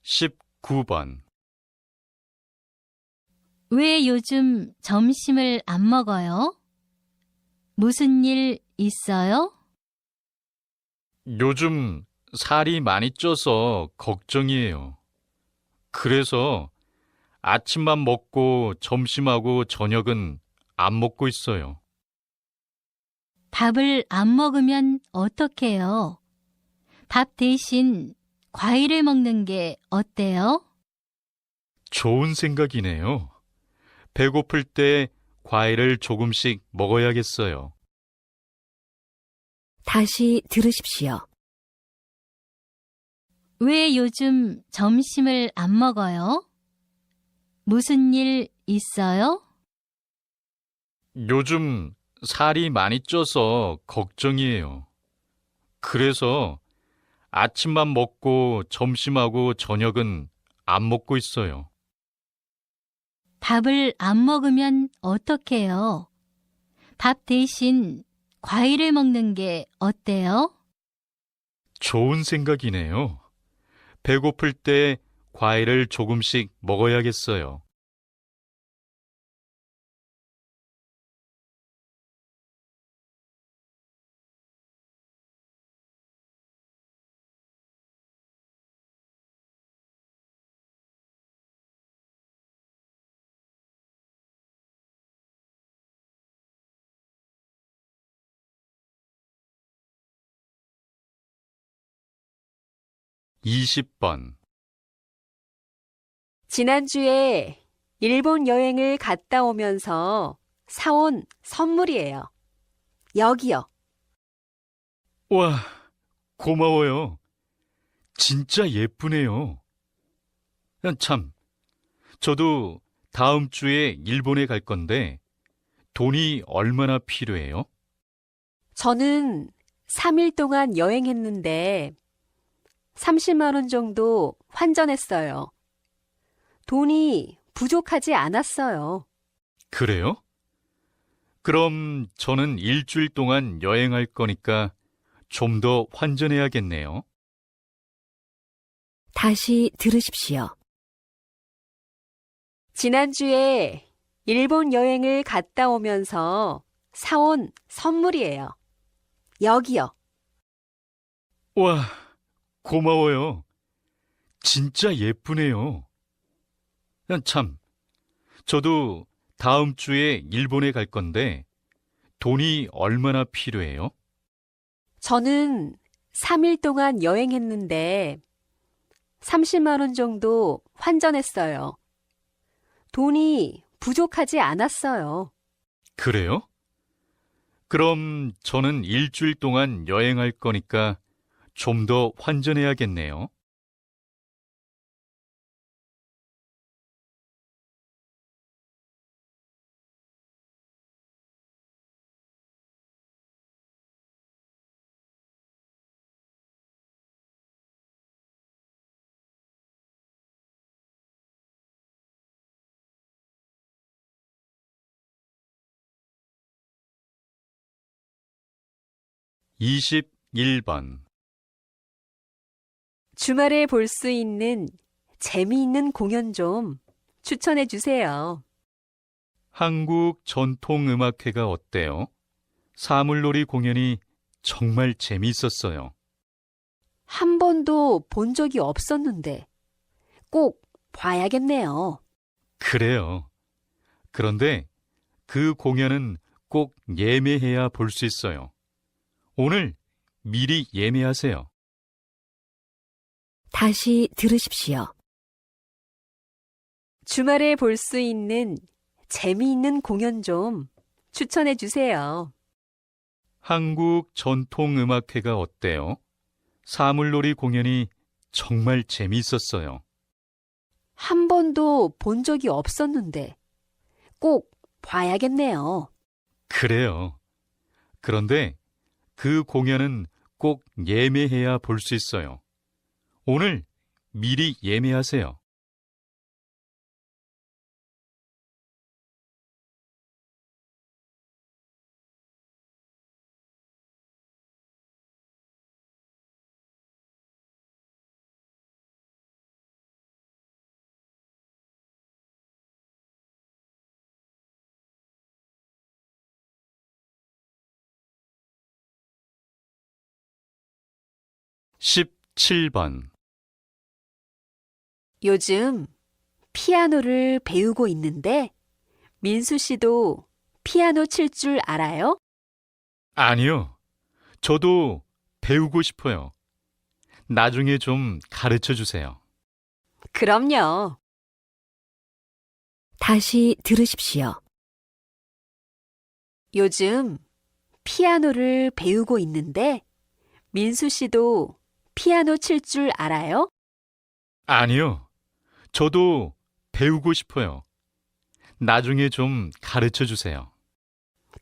십 19번. 왜 요즘 점심을 안 먹어요? 무슨 일 있어요? 요즘 살이 많이 쪄서 걱정이에요. 그래서 아침만 먹고 점심하고 저녁은 안 먹고 있어요. 밥을 안 먹으면 어떡해요? 밥 대신 과일을 먹는 게 어때요? 좋은 생각이네요. 배고플 때 과일을 조금씩 먹어야겠어요. 다시 들으십시오. 왜 요즘 점심을 안 먹어요? 무슨 일 있어요? 요즘 살이 많이 쪄서 걱정이에요. 그래서 아침만 먹고 점심하고 저녁은 안 먹고 있어요. 밥을 안 먹으면 어떡해요? 밥 대신 과일을 먹는 게 어때요? 좋은 생각이네요. 배고플 때 과일을 조금씩 먹어야겠어요. 이십 번. 지난주에 일본 여행을 갔다 오면서 사온 선물이에요. 여기요. 와, 고마워요. 진짜 예쁘네요. 참, 저도 다음 주에 일본에 갈 건데 돈이 얼마나 필요해요? 저는 3일 동안 여행했는데 30만 원 정도 환전했어요. 돈이 부족하지 않았어요. 그래요? 그럼 저는 일주일 동안 여행할 거니까 좀 더 환전해야겠네요. 다시 들으십시오. 지난주에 일본 여행을 갔다 오면서 사온 선물이에요. 여기요. 와, 고마워요. 진짜 예쁘네요. 참, 저도 다음 주에 일본에 갈 건데 돈이 얼마나 필요해요? 저는 3일 동안 여행했는데 30만 원 정도 환전했어요. 돈이 부족하지 않았어요. 그래요? 그럼 저는 일주일 동안 여행할 거니까 좀 더 환전해야겠네요. (21번) 주말에 볼 수 있는 재미있는 공연 좀 추천해 주세요. 한국 전통음악회가 어때요? 사물놀이 공연이 정말 재미있었어요. 한 번도 본 적이 없었는데 꼭 봐야겠네요. 그래요. 그런데 그 공연은 꼭 예매해야 볼 수 있어요. 오늘 미리 예매하세요. 다시 들으십시오. 주말에 볼 수 있는 재미있는 공연 좀 추천해 주세요. 한국 전통음악회가 어때요? 사물놀이 공연이 정말 재미있었어요. 한 번도 본 적이 없었는데 꼭 봐야겠네요. 그래요. 그런데 그 공연은 꼭 예매해야 볼 수 있어요. 오늘 미리 예매하세요. (17번) 요즘 피아노를 배우고 있는데 민수 씨도 피아노 칠 줄 알아요? 아니요. 저도 배우고 싶어요. 나중에 좀 가르쳐 주세요. 그럼요. 다시 들으십시오. 요즘 피아노를 배우고 있는데 민수 씨도 피아노 칠 줄 알아요? 아니요. 저도 배우고 싶어요. 나중에 좀 가르쳐 주세요.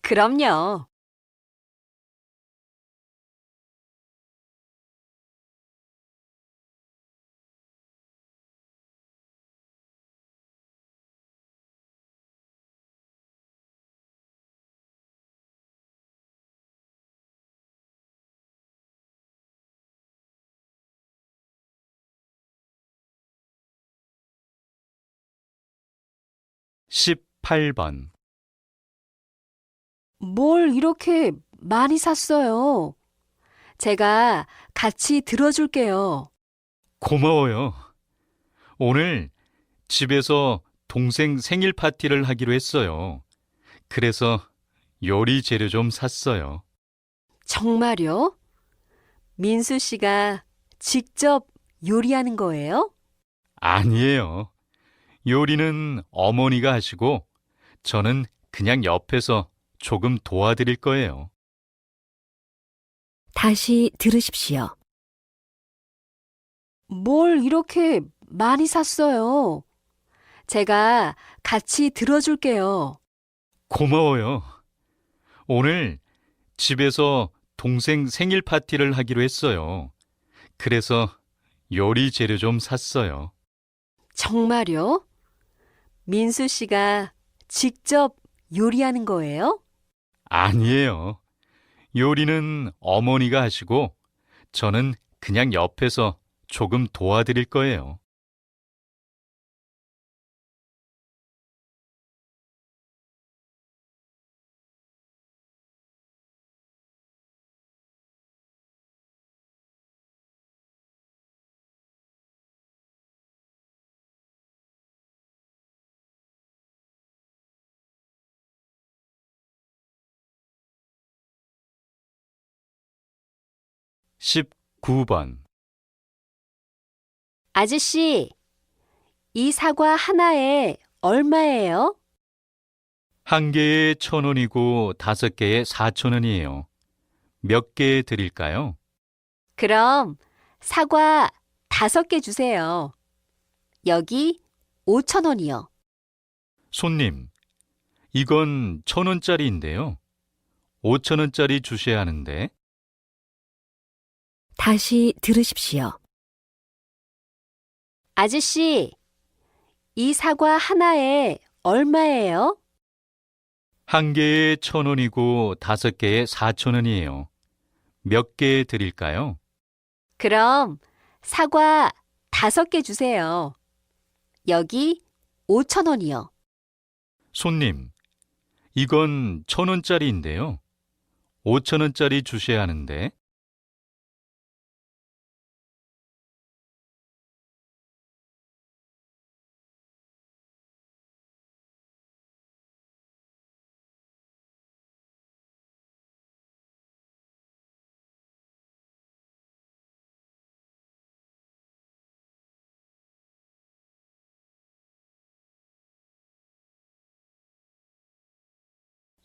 그럼요. (18번) 뭘 이렇게 많이 샀어요? 제가 같이 들어줄게요. 고마워요. 오늘 집에서 동생 생일 파티를 하기로 했어요. 그래서 요리 재료 좀 샀어요. 정말요? 민수 씨가 직접 요리하는 거예요? 아니에요. 요리는 어머니가 하시고 저는 그냥 옆에서 조금 도와드릴 거예요. 다시 들으십시오. 뭘 이렇게 많이 샀어요? 제가 같이 들어줄게요. 고마워요. 오늘 집에서 동생 생일 파티를 하기로 했어요. 그래서 요리 재료 좀 샀어요. 정말요? 민수 씨가 직접 요리하는 거예요? 아니에요. 요리는 어머니가 하시고 저는 그냥 옆에서 조금 도와드릴 거예요. 십구 번 아저씨, 이 사과 하나에 얼마예요? 한 개에 1,000원이고 5개에 4,000원이에요. 몇 개 드릴까요? 그럼 사과 5개 주세요. 여기 5,000원이요. 손님, 이건 1,000원짜리인데요. 5,000원짜리 주셔야 하는데. 다시 들으십시오. 아저씨, 이 사과 하나에 얼마예요? 한 개에 1,000원이고 5개에 4,000원이에요. 몇 개 드릴까요? 그럼 사과 5개 주세요. 여기 5,000원이요. 손님, 이건 1,000원짜리인데요. 5,000원짜리 주셔야 하는데.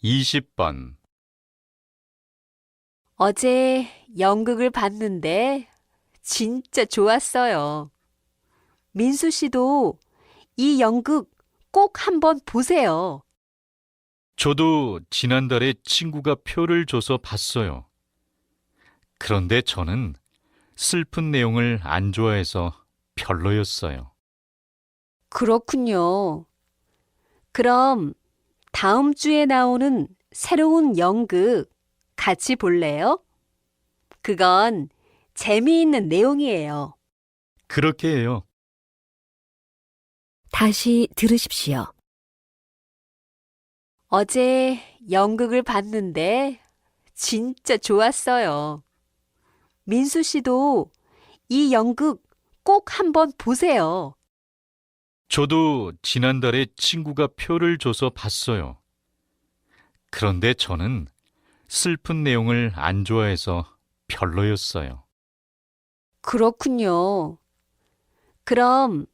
이십 번 어제 연극을 봤는데 진짜 좋았어요. 민수 씨도 이 연극 꼭 한번 보세요. 저도 지난달에 친구가 표를 줘서 봤어요. 그런데 저는 슬픈 내용을 안 좋아해서 별로였어요. 그렇군요. 그럼 다음 주에 나오는 새로운 연극 같이 볼래요? 그건 재미있는 내용이에요. 그렇게 해요. 다시 들으십시오. 어제 연극을 봤는데 진짜 좋았어요. 민수 씨도 이 연극 꼭 한번 보세요. 저도 지난달에 친구가 표를 줘서 봤어요. 그런데 저는 슬픈 내용을 안 좋아해서 별로였어요. 그렇군요. 그럼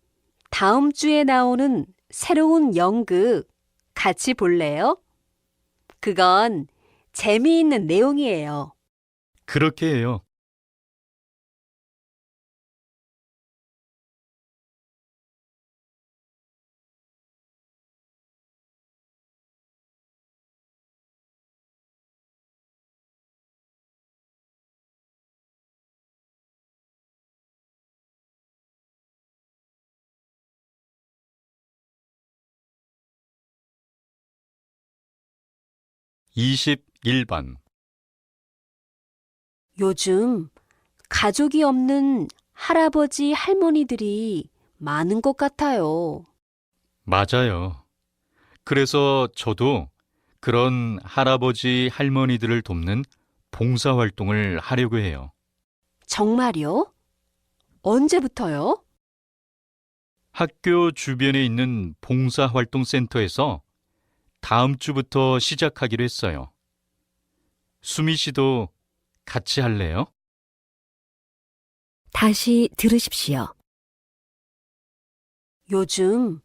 다음 주에 나오는 새로운 연극 같이 볼래요? 그건 재미있는 내용이에요. 그렇게 해요. 이십일 번 요즘 가족이 없는 할아버지, 할머니들이 많은 것 같아요. 맞아요. 그래서 저도 그런 할아버지, 할머니들을 돕는 봉사활동을 하려고 해요. 정말요? 언제부터요? 학교 주변에 있는 봉사활동센터에서 다음 주부터 시작하기로 했어요. 수미 씨도 같이 할래요? 다시 들으십시오. 요즘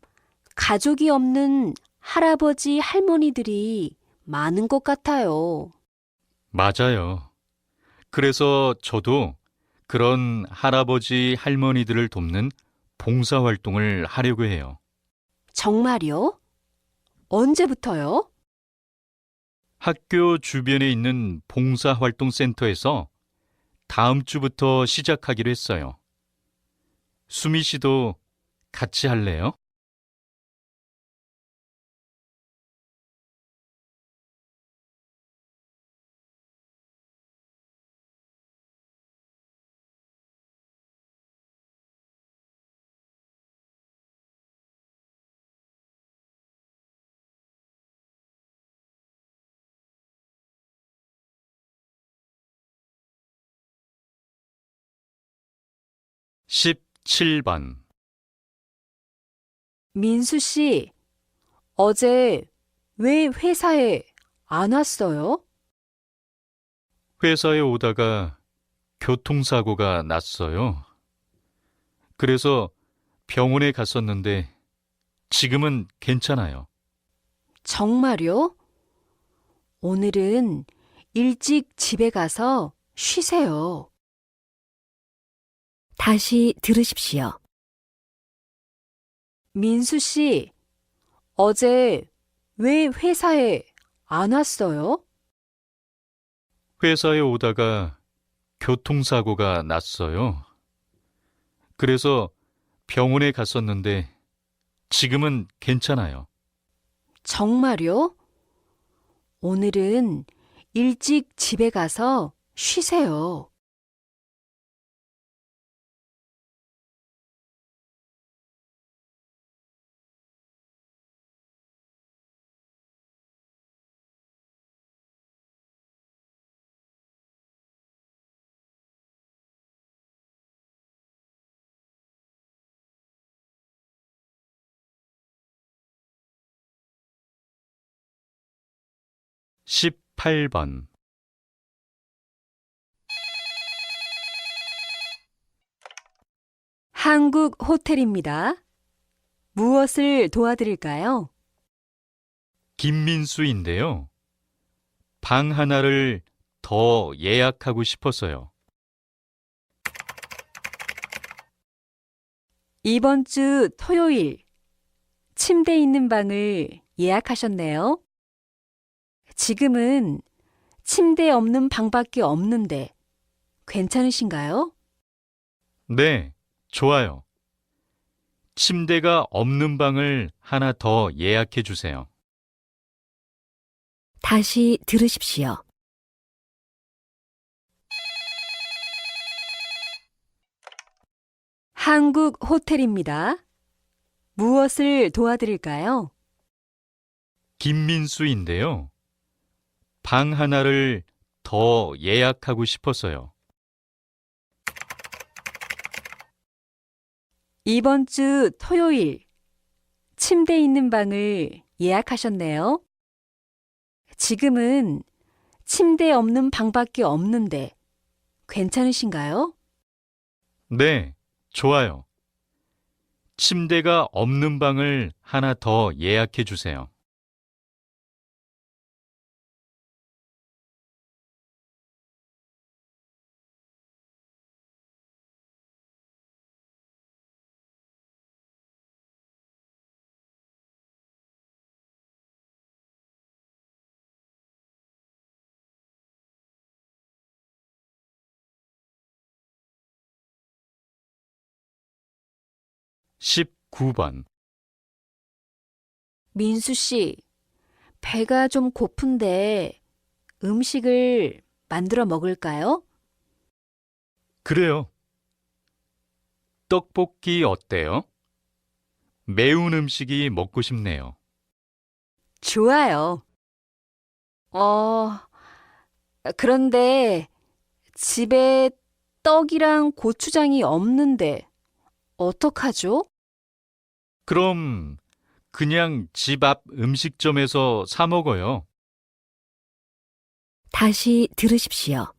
가족이 없는 할아버지, 할머니들이 많은 것 같아요. 맞아요. 그래서 저도 그런 할아버지, 할머니들을 돕는 봉사활동을 하려고 해요. 정말요? 언제부터요? 학교 주변에 있는 봉사활동센터에서 다음 주부터 시작하기로 했어요. 수미 씨도 같이 할래요? 17번. 민수 씨, 어제 왜 회사에 안 왔어요? 회사에 오다가 교통사고가 났어요. 그래서 병원에 갔었는데 지금은 괜찮아요. 정말요? 오늘은 일찍 집에 가서 쉬세요. 다시 들으십시오. 민수 씨, 어제 왜 회사에 안 왔어요? 회사에 오다가 교통사고가 났어요. 그래서 병원에 갔었는데 지금은 괜찮아요. 정말요? 오늘은 일찍 집에 가서 쉬세요. 십팔 번. 한국 호텔입니다. 무엇을 도와드릴까요? 김민수인데요. 방 하나를 더 예약하고 싶어서요. 이번 주 토요일 침대 있는 방을 예약하셨네요. 지금은 침대 없는 방밖에 없는데 괜찮으신가요? 네, 좋아요. 침대가 없는 방을 하나 더 예약해 주세요. 다시 들으십시오. 한국 호텔입니다. 무엇을 도와드릴까요? 김민수인데요. 방 하나를 더 예약하고 싶어서요. 이번 주 토요일 침대 있는 방을 예약하셨네요. 지금은 침대 없는 방밖에 없는데 괜찮으신가요? 네, 좋아요. 침대가 없는 방을 하나 더 예약해 주세요. 십구 번. 민수 씨, 배가 좀 고픈데 음식을 만들어 먹을까요? 그래요. 떡볶이 어때요? 매운 음식이 먹고 싶네요. 좋아요. 그런데 집에 떡이랑 고추장이 없는데 어떡하죠? 그럼 그냥 집 앞 음식점에서 사 먹어요. 다시 들으십시오.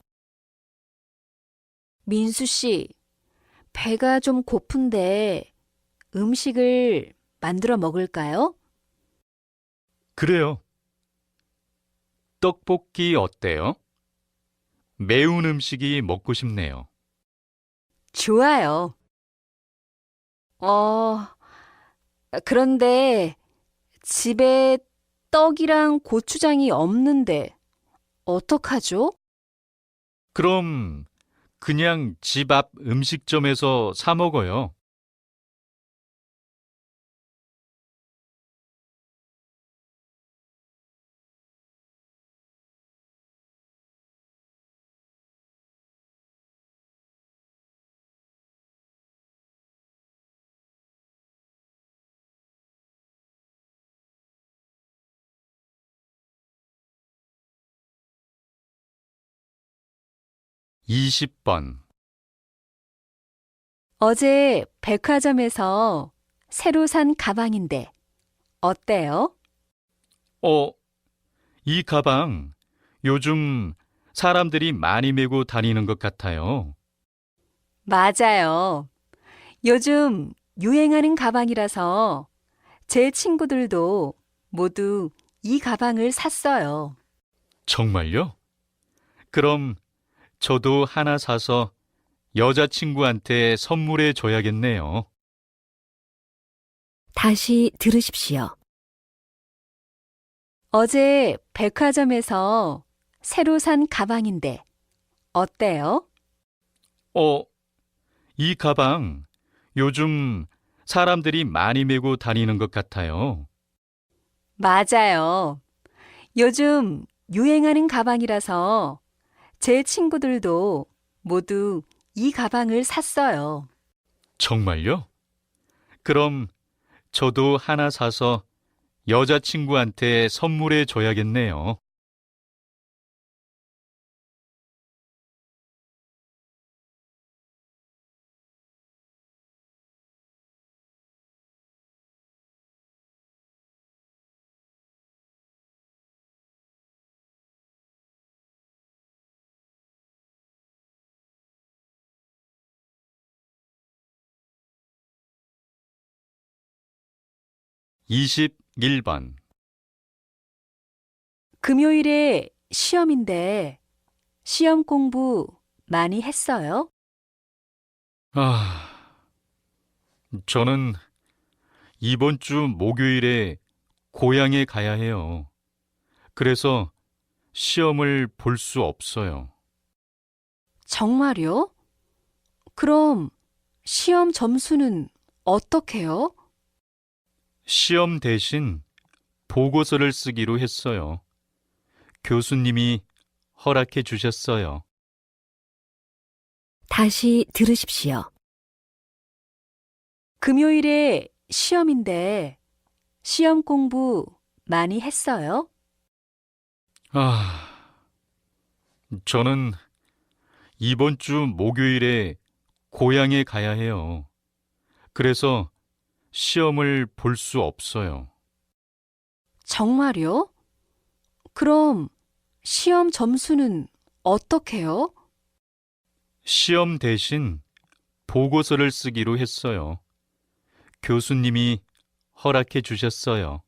민수 씨, 배가 좀 고픈데 음식을 만들어 먹을까요? 그래요. 떡볶이 어때요? 매운 음식이 먹고 싶네요. 좋아요. 그런데 집에 떡이랑 고추장이 없는데 어떡하죠? 그럼 그냥 집 앞 음식점에서 사 먹어요. 이십 번. 어제 백화점에서 새로 산 가방인데 어때요? 이 가방 요즘 사람들이 많이 메고 다니는 것 같아요. 맞아요. 요즘 유행하는 가방이라서 제 친구들도 모두 이 가방을 샀어요. 정말요? 그럼 저도 하나 사서 여자친구한테 선물해 줘야겠네요. 다시 들으십시오. 어제 백화점에서 새로 산 가방인데 어때요? 이 가방 요즘 사람들이 많이 메고 다니는 것 같아요. 맞아요. 요즘 유행하는 가방이라서 제 친구들도 모두 이 가방을 샀어요. 정말요? 그럼 저도 하나 사서 여자친구한테 선물해 줘야겠네요. (21번) 금요일에 시험인데 시험 공부 많이 했어요? 저는 이번 주 목요일에 고향에 가야 해요. 그래서 시험을 볼 수 없어요. 정말요? 그럼 시험 점수는 어떻게요? 시험 대신 보고서를 쓰기로 했어요. 교수님이 허락해 주셨어요. 다시 들으십시오. 금요일에 시험인데 시험 공부 많이 했어요? 저는 이번 주 목요일에 고향에 가야 해요. 그래서 시험을 볼 수 없어요. 정말요? 그럼 시험 점수는 어떻게요? 시험 대신 보고서를 쓰기로 했어요. 교수님이 허락해 주셨어요.